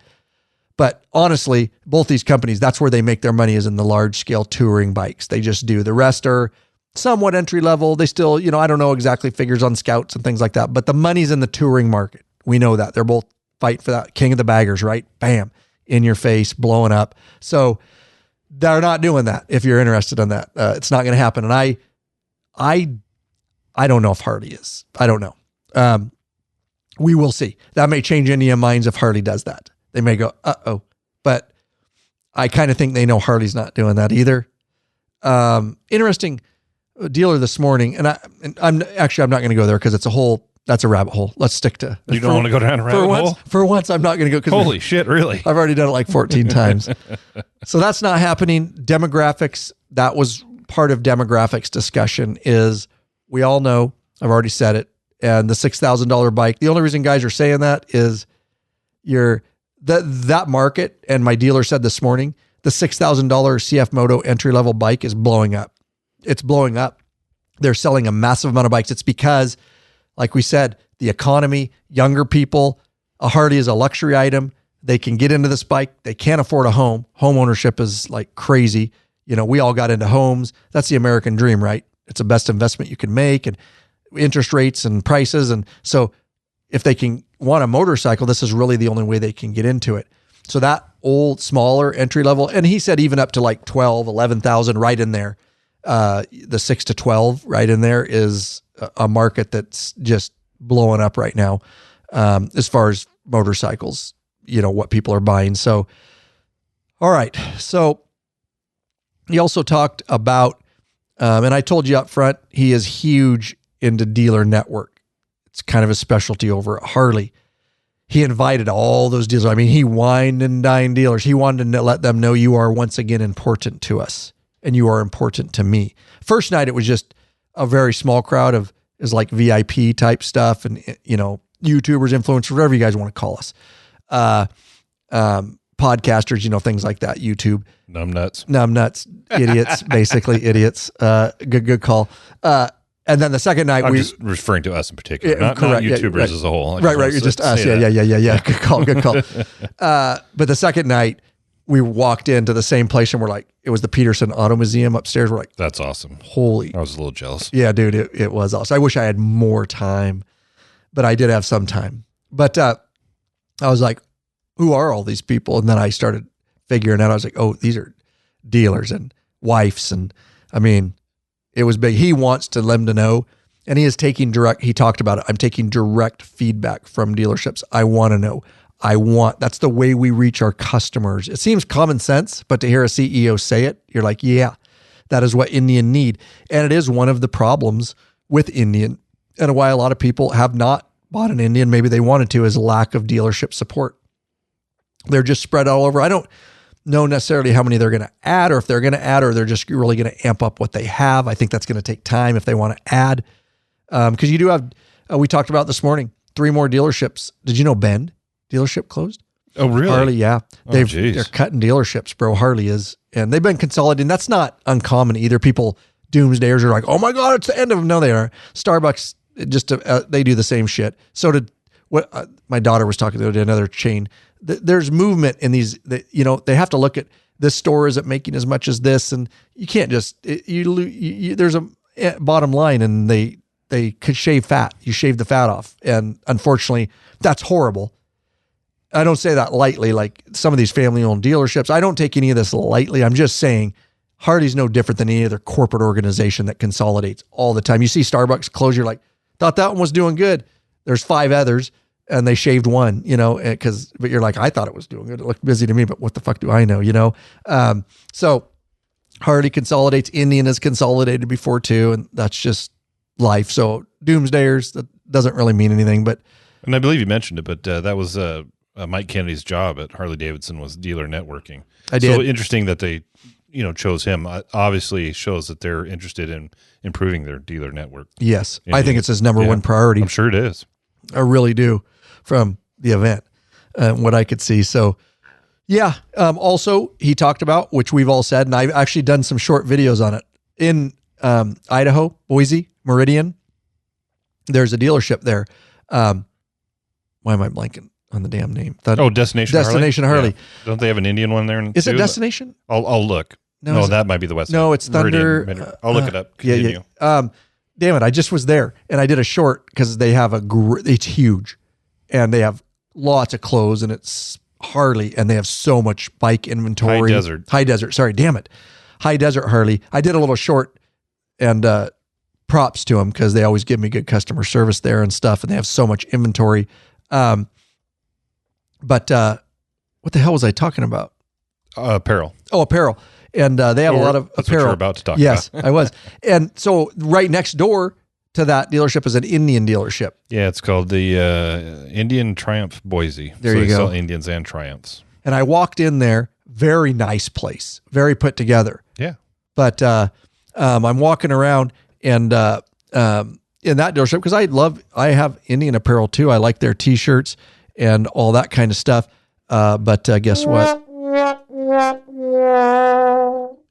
But honestly, both these companies, that's where they make their money, is in the large scale touring bikes. They just do. The rest are somewhat entry level. They still, I don't know exactly figures on Scouts and things like that, but the money's in the touring market. We know that. They're both fighting for that king of the baggers, right? Bam, in your face, blowing up. So they're not doing that. If you're interested in that, it's not going to happen. And I don't know if Harley is. I don't know. We will see. That may change Indian minds if Harley does that. They may go, uh-oh. But I kind of think they know Harley's not doing that either. Interesting dealer this morning, and I'm not going to go there because that's a rabbit hole. Let's stick to. You don't want to go down a rabbit hole? For once, I'm not going to go. Holy shit, really? I've already done it like 14 times. So that's not happening. Demographics, that was part of demographics discussion, is we all know, I've already said it, and the $6,000 bike, the only reason guys are saying that is that market, and my dealer said this morning, the $6,000 CF Moto entry-level bike is blowing up. It's blowing up. They're selling a massive amount of bikes. It's because, like we said, the economy, younger people, a Harley is a luxury item. They can get into this bike. They can't afford a home. Home ownership is like crazy. We all got into homes. That's the American dream, right? It's the best investment you can make, and interest rates and prices. And so if they can want a motorcycle, this is really the only way they can get into it. So that old, smaller entry level, and he said even up to like 12, 11,000 right in there. The 6 to 12 right in there is a market that's just blowing up right now. As far as motorcycles, what people are buying. So, all right. So he also talked about, and I told you up front, he is huge into dealer network. It's kind of a specialty over at Harley. He invited all those dealers. I mean, he wined and dined dealers. He wanted to let them know, you are once again important to us, and you are important to me. First night, it was just a very small crowd is like VIP type stuff, and YouTubers, influencers, whatever you guys want to call us, podcasters, things like that. YouTube, numbnuts, idiots, basically idiots. Good call. And then the second night, I'm just referring to us in particular, not YouTubers right. as a whole. Right. You're just us. Yeah. Good call. But the second night, we walked into the same place, and we're like, it was the Peterson Auto Museum upstairs. We're like, that's awesome. Holy. I was a little jealous. Yeah, dude, it was awesome. I wish I had more time, but I did have some time. But I was like, who are all these people? And then I started figuring out, I was like, oh, these are dealers and wives. And I mean, it was big. He wants to let them to know, and he is taking he talked about it. I'm taking direct feedback from dealerships. I want to know. That's the way we reach our customers. It seems common sense, but to hear a CEO say it, you're like, yeah, that is what Indian need. And it is one of the problems with Indian, and why a lot of people have not bought an Indian. Maybe they wanted to, is lack of dealership support. They're just spread all over. I don't know necessarily how many they're going to add, or if they're going to add, or they're just really going to amp up what they have. I think that's going to take time if they want to add. Because you do have, we talked about this morning, 3 more dealerships. Did you know Bend dealership closed? Oh, really? Harley, yeah. They're cutting dealerships, bro. Harley is. And they've been consolidating. That's not uncommon either. People, doomsdayers, are like, oh my God, it's the end of them. No, they are. Starbucks, they do the same shit. So did my daughter was talking to another chain. There's movement in these, they have to look at, this store isn't making as much as this, and you can't just, there's a bottom line, and they could shave fat. You shave the fat off. And unfortunately, that's horrible. I don't say that lightly, like some of these family-owned dealerships. I don't take any of this lightly. I'm just saying Harley's no different than any other corporate organization that consolidates all the time. You see Starbucks close, you're like, thought that one was doing good. There's 5 others, and they shaved one, but you're like, I thought it was doing good. It looked busy to me, but what the fuck do I know, So Harley consolidates. Indian has consolidated before too, and that's just life. So doomsdayers, that doesn't really mean anything, but. And I believe you mentioned it, but that was Mike Kennedy's job at Harley-Davidson, was dealer networking. I did. So interesting that they, chose him. Obviously shows that they're interested in improving their dealer network. Yes. I think it's his number one priority. I'm sure it is. I really do, from the event, what I could see. So yeah. Also he talked about, which we've all said, and I've actually done some short videos on it, in Idaho, Boise, Meridian, there's a dealership there. Why am I blanking on the damn name? Destination Harley. Yeah. Don't they have an Indian one there? Is it Destination? I'll look. No, that might be the West. No, it's Thunder. I'll look it up. Continue. Damn it. I just was there and I did a short because they have it's huge and they have lots of clothes and it's Harley and they have so much bike inventory. High Desert. Sorry. Damn it. High Desert Harley. I did a little short and, props to them because they always give me good customer service there and stuff. And they have so much inventory. But what the hell was I talking about? Apparel. Oh, apparel. And they have a lot of that's apparel. What you're about to talk yes, about. I was. And so right next door to that dealership is an Indian dealership. Yeah, it's called the Indian Triumph Boise. There you they go. Sell Indians and Triumphs. And I walked in there, very nice place, very put together. Yeah. But I'm walking around and in that dealership, because I have Indian apparel too. I like their t-shirts and all that kind of stuff. But guess what?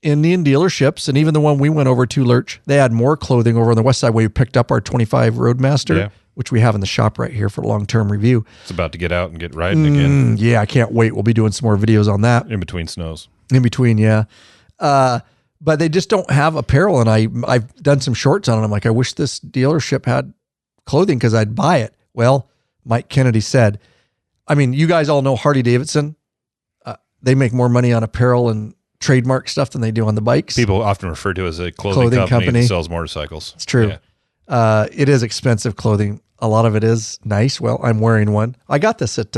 Indian dealerships, and even the one we went over to, Lurch, they had more clothing over on the west side where we picked up our 25 Roadmaster, which we have in the shop right here for long-term review. It's about to get out and get riding again. Yeah, I can't wait. We'll be doing some more videos on that. In between snows. In between, yeah. But they just don't have apparel, and I've done some shorts on it. I'm like, I wish this dealership had clothing because I'd buy it. Well, Mike Kennedy said, I mean, you guys all know Harley-Davidson. They make more money on apparel and trademark stuff than they do on the bikes. People often refer to it as a clothing company that sells motorcycles. It's true. Yeah. It is expensive clothing. A lot of it is nice. Well, I'm wearing one. I got this at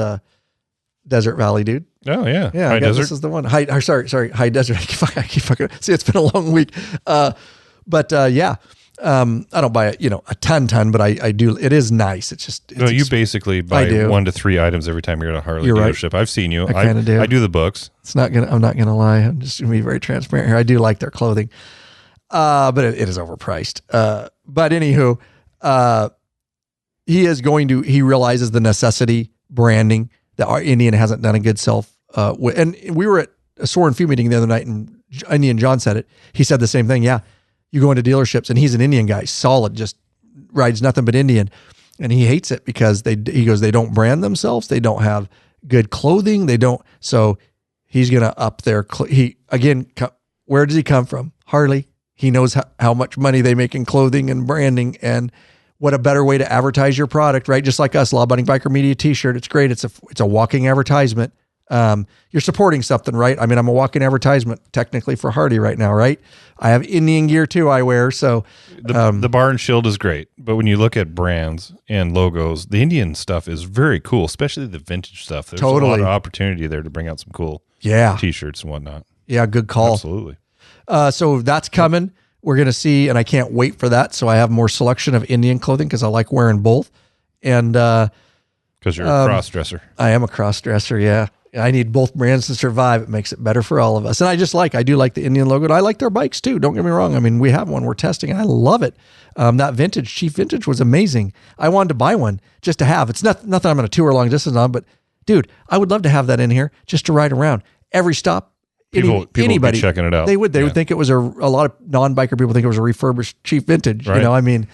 Desert Valley, dude. Oh yeah. Yeah. High Desert. This is the one. High Desert. I keep fucking. See, it's been a long week. But yeah. I don't buy it, a ton, but I do. It is nice. It's just, you basically buy 1 to 3 items every time you're at a Harley dealership. Right. I've seen you. I kind of do. I do the books. I'm not going to lie. I'm just going to be very transparent here. I do like their clothing. But it is overpriced. But anywho, he realizes the necessity branding that our Indian hasn't done a good and we were at a Soar and Few meeting the other night and Indian John said it. He said the same thing. Yeah. You go into dealerships and he's an Indian guy, solid, just rides nothing but Indian. And he hates it because they don't brand themselves. They don't have good clothing. So he's going to up their, where does he come from? Harley. He knows how much money they make in clothing and branding and what a better way to advertise your product, right? Just like us, Law Abiding Biker Media t-shirt. It's great. It's a walking advertisement. You're supporting something, right? I mean, I'm a walking advertisement technically for Hardy right now, right? I have Indian gear too I wear. So the bar and shield is great, but when you look at brands and logos, the Indian stuff is very cool, especially the vintage stuff. There's a lot of opportunity there to bring out some cool t-shirts and whatnot. Yeah, good call. Absolutely. So that's coming. We're going to see, and I can't wait for that. So I have more selection of Indian clothing because I like wearing both. And because you're a cross-dresser. I am a cross-dresser, yeah. I need both brands to survive. It makes it better for all of us. And I do like the Indian logo. And I like their bikes too. Don't get me wrong. I mean, we have one we're testing and I love it. That vintage, Chief Vintage was amazing. I wanted to buy one just to have. It's nothing I'm going to tour long distance on, but dude, I would love to have that in here just to ride around. Every stop, people anybody would be checking it out. They would think it was a lot of non-biker people think it was a refurbished Chief Vintage. Right. I mean,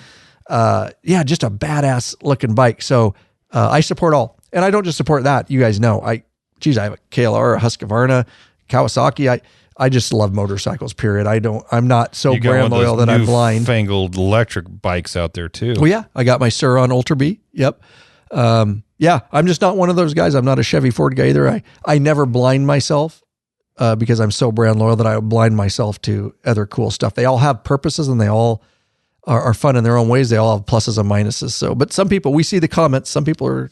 just a badass looking bike. So I support all. And I don't just support that. You guys know, I have a KLR, a Husqvarna, Kawasaki. I just love motorcycles, period. I'm not so brand loyal that I'm blind. Fangled electric bikes out there too. Well, yeah, I got my Sur-Ron Ultra B. Yep. I'm just not one of those guys. I'm not a Chevy Ford guy either. I never blind myself because I'm so brand loyal that I blind myself to other cool stuff. They all have purposes and they all are fun in their own ways. They all have pluses and minuses. So, but some people, we see the comments, some people are,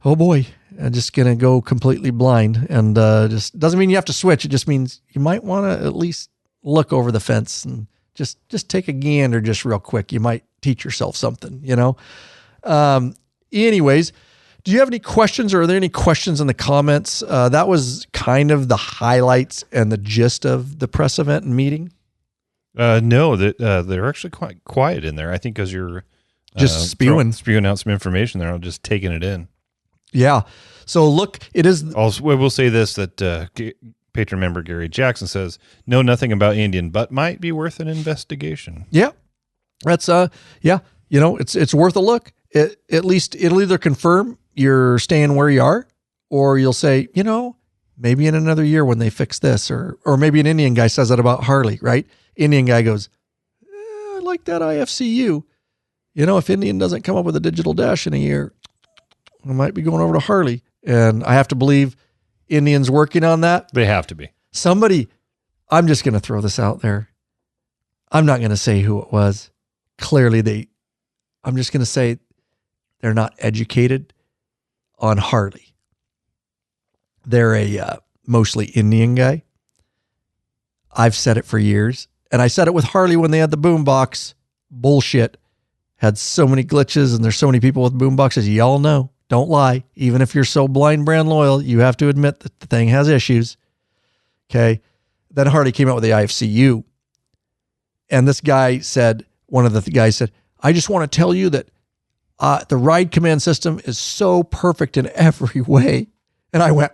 oh boy, I'm just going to go completely blind. And just doesn't mean you have to switch. It just means you might want to at least look over the fence and just take a gander just real quick. You might teach yourself something, Anyways, do you have any questions or are there any questions in the comments? That was kind of the highlights and the gist of the press event and meeting. No, they're actually quite quiet in there. I think because you're just spewing out some information there. I'm just taking it in. Yeah. So look, it is. Also, we'll say this, that Patron member Gary Jackson says, know nothing about Indian, but might be worth an investigation. Yeah. That's, it's worth a look. At least it'll either confirm you're staying where you are, or you'll say, maybe in another year when they fix this, or maybe an Indian guy says that about Harley, right? Indian guy goes, I like that IFCU. If Indian doesn't come up with a digital dash in a year, I might be going over to Harley. And I have to believe Indian's working on that. They have to be. I'm just going to throw this out there. I'm not going to say who it was. Clearly I'm just going to say they're not educated on Harley. They're a mostly Indian guy. I've said it for years. And I said it with Harley when they had the boombox. Bullshit. Had so many glitches, and there's so many people with boomboxes. Y'all know. Don't lie. Even if you're so blind brand loyal, you have to admit that the thing has issues. Okay. Then Harley came out with the IFCU. And this guy said, one of the guys said, I just want to tell you that the ride command system is so perfect in every way. And I went,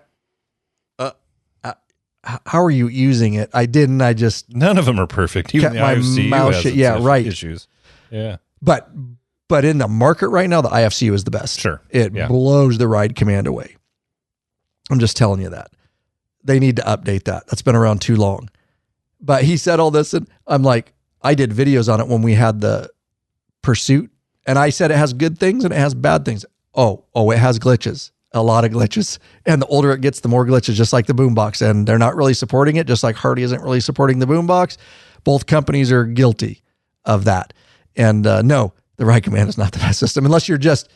how are you using it? I didn't. I just none of them are perfect. Even the IFCU has issues. Yeah. But in the market right now, the IFCU is the best. Sure. It blows the ride command away. I'm just telling you that. They need to update that. That's been around too long. But he said all this, and I'm like, I did videos on it when we had the Pursuit, and I said it has good things and it has bad things. Oh, it has glitches. A lot of glitches. And the older it gets, the more glitches, just like the boombox. And they're not really supporting it, just like Harley isn't really supporting the boombox. Both companies are guilty of that. And no, the ride command is not the best system unless you're just,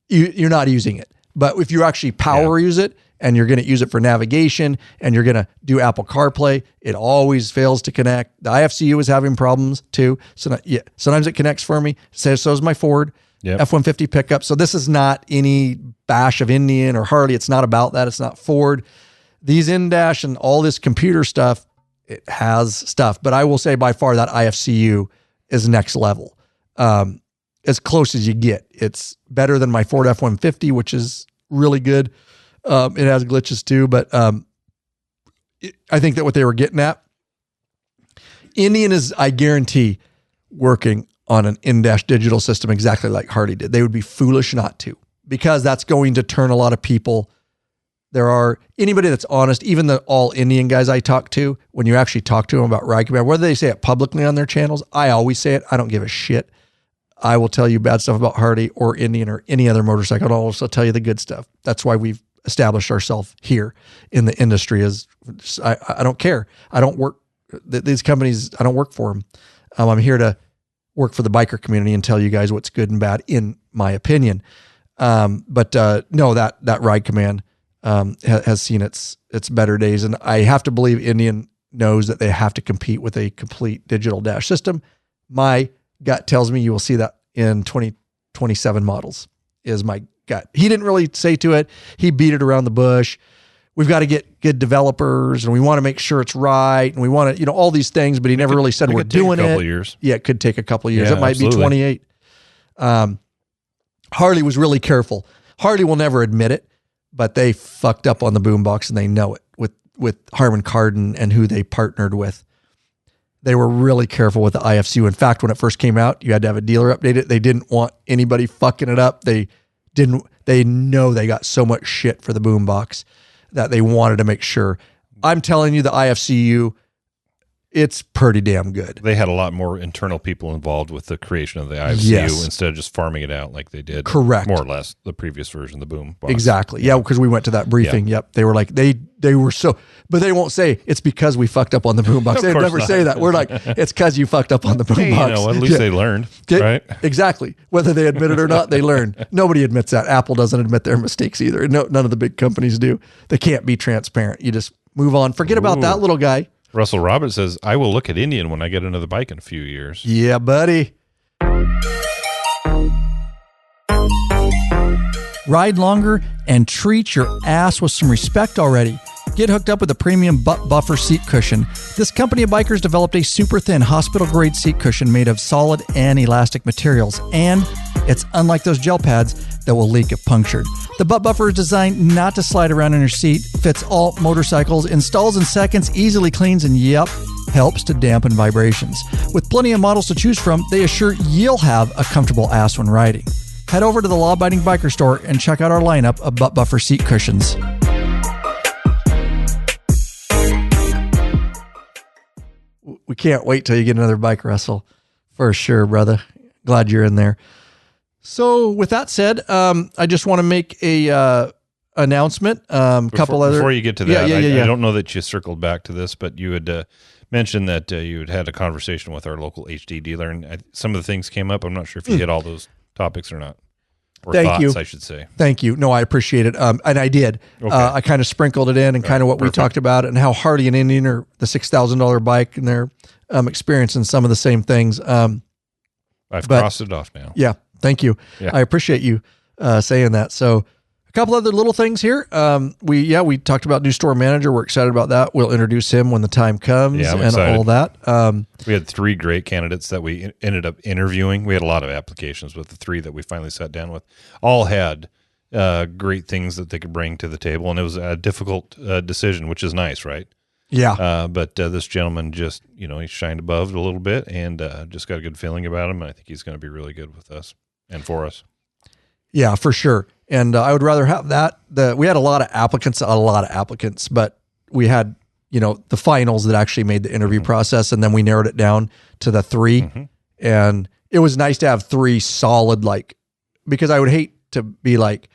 you're not using it. But if you actually power use it and you're going to use it for navigation and you're going to do Apple CarPlay, it always fails to connect. The IFCU is having problems too. So sometimes it connects for me. So is my Ford F-150 pickup. So this is not any bash of Indian or Harley. It's not about that. It's not Ford. These in-dash and all this computer stuff, it has stuff. But I will say by far that IFCU is next level. As close as you get. It's better than my Ford F-150, which is really good. It has glitches too, but I think that what they were getting at, Indian is, I guarantee, working on an in-dash digital system exactly like Harley did. They would be foolish not to, because that's going to turn a lot of people. There are anybody that's honest, even the all Indian guys I talk to, when you actually talk to them about ride command, whether they say it publicly on their channels, I always say it. I don't give a shit. I will tell you bad stuff about Harley or Indian or any other motorcycle. I'll also tell you the good stuff. That's why we've established ourselves here in the industry. Is I don't care. I don't work these companies. I don't work for them. I'm here to work for the biker community and tell you guys what's good and bad, in my opinion. But no, that ride command has seen its better days, and I have to believe Indian knows that they have to compete with a complete digital dash system. My gut tells me you will see that in 2027 models, is my gut. He didn't really say to it. He beat it around the bush. We've got to get good developers, and we want to make sure it's right, and we want to, all these things, but he never really said we're doing it. It could take a couple of years. Yeah, it could take a couple of years. Yeah, it might be 28. Harley was really careful. Harley will never admit it, but they fucked up on the boombox, and they know it with Harman Kardon and who they partnered with. They were really careful with the IFCU. In fact, when it first came out, you had to have a dealer update it. They didn't want anybody fucking it up. They know they got so much shit for the boombox that they wanted to make sure. I'm telling you, the IFCU, it's pretty damn good. They had a lot more internal people involved with the creation of the IFCU instead of just farming it out like they did. Correct. More or less the previous version, the boom box. Exactly. Yeah, because we went to that briefing. Yep. They were like, they were so, but they won't say it's because we fucked up on the boombox. They never say that. We're like, it's because you fucked up on the boombox. At least they learned, right? Exactly. Whether they admit it or not, they learned. Nobody admits that. Apple doesn't admit their mistakes either. No, none of the big companies do. They can't be transparent. You just move on. Forget about that little guy. Russell Roberts says, I will look at Indian when I get another bike in a few years. Yeah, buddy. Ride longer and treat your ass with some respect already. Get hooked up with a premium butt buffer seat cushion. This company of bikers developed a super thin hospital-grade seat cushion made of solid and elastic materials, and it's unlike those gel pads that will leak if punctured. The butt buffer is designed not to slide around in your seat, fits all motorcycles, installs in seconds, easily cleans, and helps to dampen vibrations. With plenty of models to choose from, they assure you'll have a comfortable ass when riding. Head over to the Law Abiding Biker store and check out our lineup of butt buffer seat cushions. We can't wait till you get another bike wrestle. For sure, brother. Glad you're in there. So with that said, I just want to make a announcement. Before you get to that, yeah. I don't know that you circled back to this, but you had mentioned that you had a conversation with our local HD dealer, and some of the things came up. I'm not sure if you hit all those topics or not. Or Thank thoughts, you. I should say. Thank you. No, I appreciate it. And I did. Okay. I kind of sprinkled it in and kind of what perfect. we talked about and how Harley and Indian are the $6,000 bike and they're experiencing some of the same things. I've crossed it off now. Yeah. Thank you. Yeah. I appreciate you saying that. So a couple other little things here. We talked about new store manager. We're excited about that. We'll introduce him when the time comes I'm and excited. all that. We had 3 great candidates that we ended up interviewing. We had a lot of applications, but the 3 that we finally sat down with all had great things that they could bring to the table. And it was a difficult decision, which is nice, right? Yeah. But this gentleman just, he shined above it a little bit and just got a good feeling about him. And I think he's going to be really good with us and for us. Yeah, for sure. And I would rather have that. We had a lot of applicants, but we had, the finals that actually made the interview process. And then we narrowed it down to the 3. Mm-hmm. And it was nice to have 3 solid, because I would hate to be like,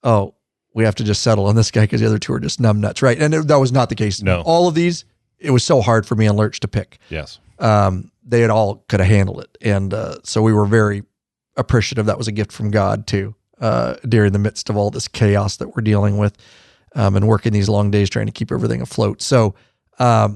oh, we have to just settle on this guy because the other 2 are just numb nuts, right? And that was not the case. No. All of these, it was so hard for me and Lurch to pick. Yes. They had all could have handled it. And so we were very appreciative. That was a gift from God too, during the midst of all this chaos that we're dealing with and working these long days trying to keep everything afloat. So I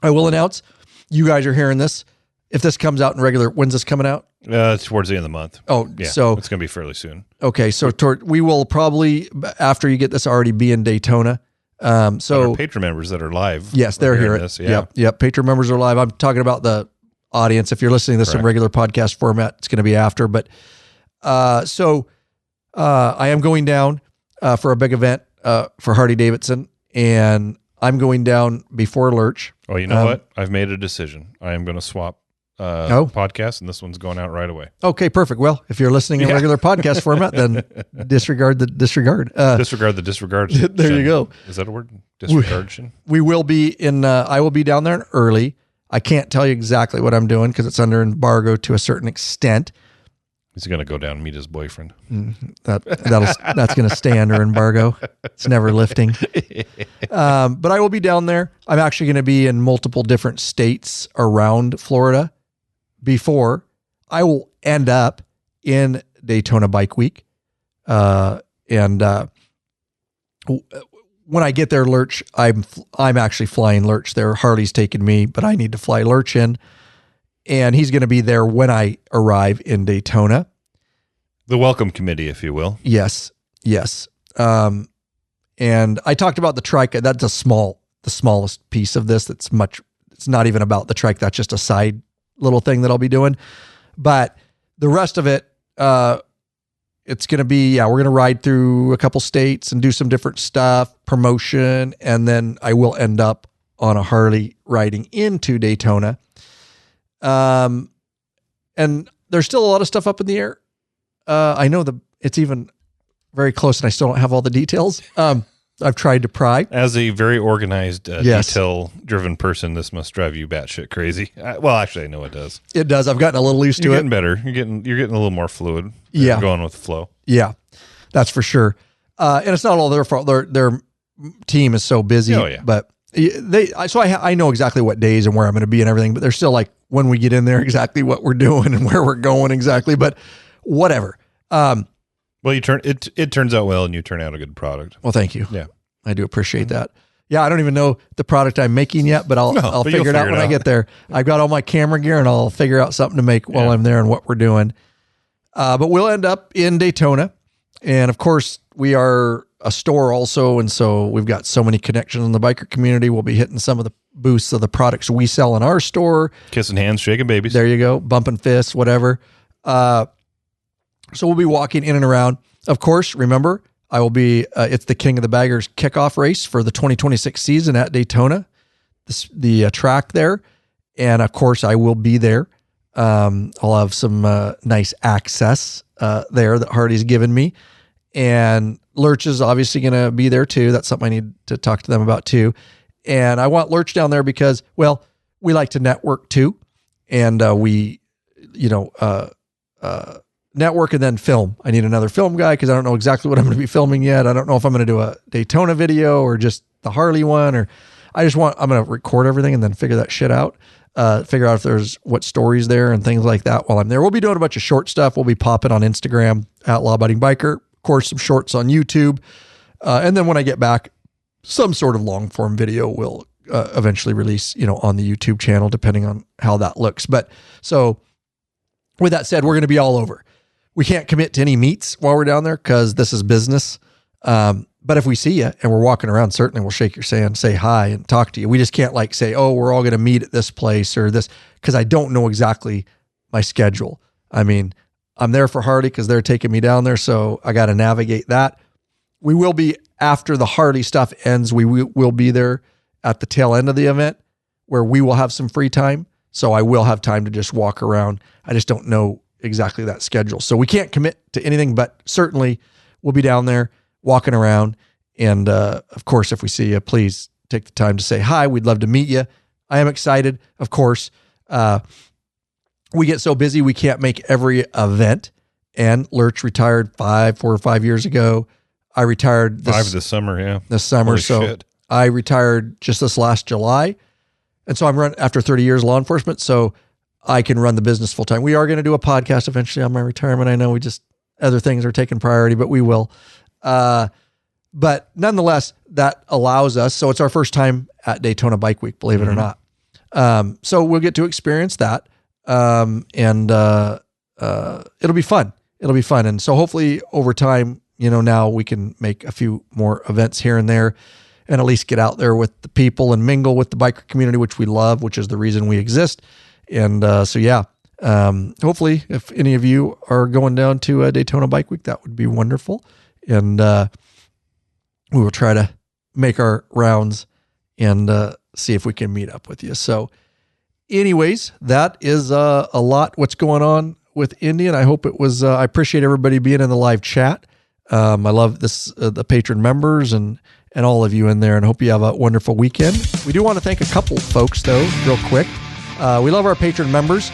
will announce, you guys are hearing this. If this comes out in regular, when's this coming out? Towards the end of the month. Oh, yeah. So it's going to be fairly soon. Okay. So we will probably, after you get this, already be in Daytona. So our Patron members that are live. Yes, they're here. Yep. Patron members are live. I'm talking about the audience. If you're listening to this in regular podcast format, it's going to be after. But so I am going down for a big event for Harley-Davidson, and I'm going down before Lurch. Oh, you know what? I've made a decision. I am going to swap podcast, and this one's going out right away. Okay, perfect. Well, if you're listening in regular podcast format, then disregard the disregard. Disregard the disregard. There you go. Is that a word? Disregard. We will be in. I will be down there early. I can't tell you exactly what I'm doing because it's under embargo to a certain extent. He's going to go down and meet his boyfriend. That's going to stay under embargo. It's never lifting. But I will be down there. I'm actually going to be in multiple different states around Florida before I will end up in Daytona Bike Week. And when I get there, Lurch, I'm actually flying Lurch there. Harley's taking me, but I need to fly Lurch in. And he's going to be there when I arrive in Daytona. The welcome committee, if you will. Yes. And I talked about the trike. That's the smallest piece of this. It's not even about the trike. That's just a side little thing that I'll be doing. But the rest of it, it's going to be, we're going to ride through a couple states and do some different stuff, promotion. And then I will end up on a Harley riding into Daytona. And there's still a lot of stuff up in the air. I know it's even very close and I still don't have all the details. I've tried to pry. As a very organized, detail-driven person, this must drive you batshit crazy. Well, actually, I know it does. It does. I've gotten a little used to it. You're getting better. You're getting a little more fluid. Yeah. Going with the flow. Yeah, that's for sure. And it's not all their fault. Their team is so busy. Oh, yeah. But I know exactly what days and where I'm going to be and everything, but they're still like, when we get in there, exactly what we're doing and where we're going exactly, but whatever. Well, it turns out well and you turn out a good product. Well, thank you. Yeah. I do appreciate that. Yeah. I don't even know the product I'm making yet, but I'll figure it out when I get there. I've got all my camera gear and I'll figure out something to make while I'm there and what we're doing. But we'll end up in Daytona. And of course we are a store also. And so we've got so many connections in the biker community. We'll be hitting some of the booths of the products we sell in our store. Kissing hands, shaking babies. There you go. Bumping fists, whatever. So we'll be walking in and around. Of course, remember, I will be, it's the King of the Baggers kickoff race for the 2026 season at Daytona. the track there. And of course I will be there. I'll have some nice access there that Hardy's given me, and Lurch is obviously going to be there too. That's something I need to talk to them about too. And I want Lurch down there because, well, we like to network too. And we, network and then film. I need another film guy because I don't know exactly what I'm going to be filming yet. I don't know if I'm going to do a Daytona video or just the Harley one, or I'm going to record everything and then figure that shit out. Figure out if there's what stories there and things like that while I'm there. We'll be doing a bunch of short stuff. We'll be popping on Instagram at Law Abiding Biker. Of course, some shorts on YouTube. And then when I get back, some sort of long form video will eventually release, on the YouTube channel, depending on how that looks. But so with that said, we're going to be all over. We can't commit to any meets while we're down there because this is business. But if we see you and we're walking around, certainly we'll shake your hand, say hi, and talk to you. We just can't say, oh, we're all going to meet at this place or this, because I don't know exactly my schedule. I mean, I'm there for Harley because they're taking me down there, so I got to navigate that. We will be, after the Harley stuff ends, we will be there at the tail end of the event where we will have some free time. So I will have time to just walk around. I just don't know exactly that schedule. So we can't commit to anything, but certainly we'll be down there walking around. And of course, if we see you, please take the time to say hi. We'd love to meet you. I am excited. Of course, we get so busy, we can't make every event. And Lurch retired 4 or 5 years ago. I retired this summer. Yeah. This summer. Holy so shit. I retired just this last July. And so I'm running after 30 years of law enforcement. So I can run the business full time. We are going to do a podcast eventually on my retirement. I know other things are taking priority, but we will. But nonetheless, that allows us. So it's our first time at Daytona Bike Week, believe it or not. So we'll get to experience that. And it'll be fun. It'll be fun. And so hopefully over time, now we can make a few more events here and there and at least get out there with the people and mingle with the biker community, which we love, which is the reason we exist. And hopefully if any of you are going down to Daytona Bike Week, that would be wonderful. And we will try to make our rounds and see if we can meet up with you. So anyways, that is a lot what's going on with Indy. And I hope it was, I appreciate everybody being in the live chat. I love this, the patron members and all of you in there, and hope you have a wonderful weekend. We do want to thank a couple folks though, real quick. We love our patron members.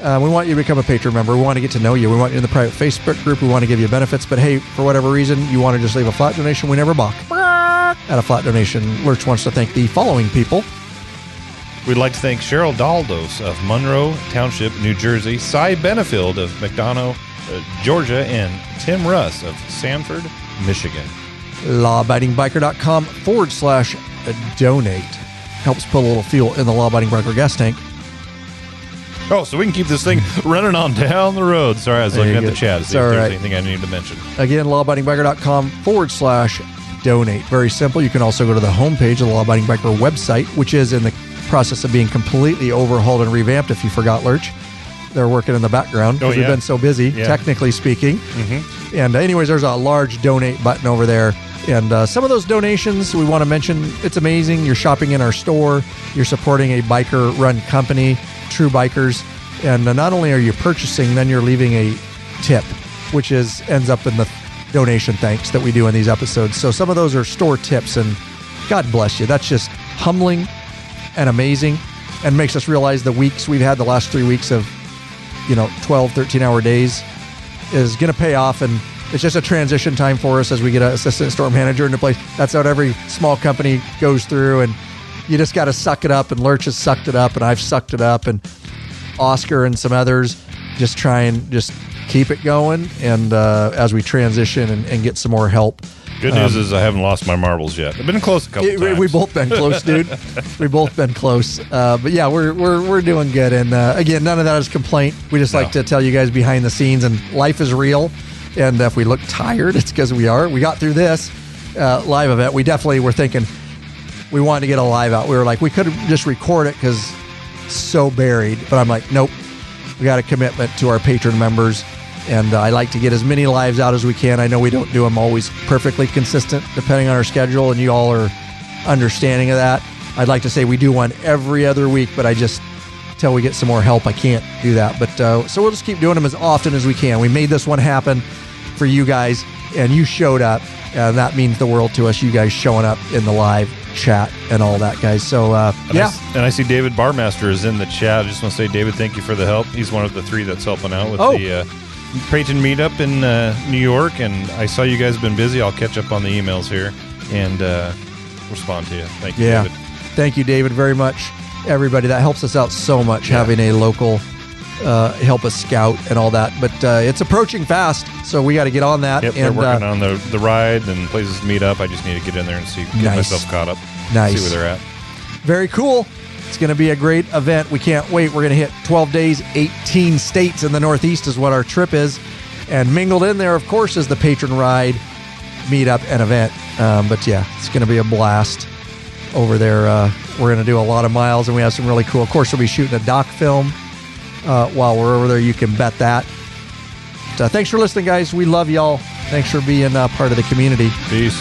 We want you to become a patron member. We want to get to know you. We want you in the private Facebook group. We want to give you benefits. But hey, for whatever reason, you want to just leave a flat donation, we never balk at a flat donation. Lurch wants to thank the following people. We'd like to thank Cheryl Daldos of Monroe Township, New Jersey, Cy Benefield of McDonough, Georgia, and Tim Russ of Sanford, Michigan. lawabidingbiker.com/donate helps put a little fuel in the Law Abiding Biker gas tank. Oh, so we can keep this thing running on down the road. Sorry, I was looking at the chat to see if there's anything I need to mention. Again, lawabidingbiker.com/donate. Very simple. You can also go to the homepage of the Law Abiding Biker website, which is in the process of being completely overhauled and revamped, if you forgot, Lurch. They're working in the background because we've been so busy, technically speaking. And anyways, there's a large donate button over there. And some of those donations we want to mention, it's amazing. You're shopping in our store. You're supporting a biker-run company, True Bikers. And not only are you purchasing, then you're leaving a tip, which ends up in the donation thanks that we do in these episodes. So some of those are store tips, and God bless you. That's just humbling and amazing, and makes us realize the weeks we've had, the last 3 weeks of 12, 13-hour days is going to pay off. And it's just a transition time for us as we get an assistant store manager into place. That's what every small company goes through, and you just got to suck it up. And Lurch has sucked it up, and I've sucked it up, and Oscar and some others just try and just keep it going. And as we transition and get some more help. Good news is I haven't lost my marbles yet. I've been close a couple times. We've both been close, dude. We've both been close. But yeah, we're doing good. And again, none of that is complaint. We just like to tell you guys behind the scenes, and life is real. And if we look tired, it's because we are. We got through this live event. We definitely were thinking we wanted to get a live out. We were like, we could just record it because so buried. But I'm like, nope. We got a commitment to our patron members. And I like to get as many lives out as we can. I know we don't do them always perfectly consistent, depending on our schedule, and you all are understanding of that. I'd like to say we do one every other week, but I just, till we get some more help, I can't do that. But so we'll just keep doing them as often as we can. We made this one happen for you guys, and you showed up, and that means the world to us, you guys showing up in the live chat and all that, guys. So yeah. And I see David Barmaster is in the chat. I just want to say, David, thank you for the help. He's one of the 3 that's helping out with the Patron meetup in New York, and I saw you guys have been busy. I'll catch up on the emails here and respond to you. Thank you, David. Thank you, David, very much. Everybody, that helps us out so much, having a local help us scout and all that. But it's approaching fast, so we got to get on that. Yep, they're working on the ride and places to meet up. I just need to get in there and get myself caught up. Nice. See where they're at. Very cool. It's going to be a great event. We can't wait. We're going to hit 12 days, 18 states in the Northeast is what our trip is. And mingled in there, of course, is the Patron Ride meetup and event. But yeah, it's going to be a blast over there. We're going to do a lot of miles, and we have some really cool. Of course, we'll be shooting a doc film while we're over there. You can bet that. But, thanks for listening, guys. We love y'all. Thanks for being part of the community. Peace.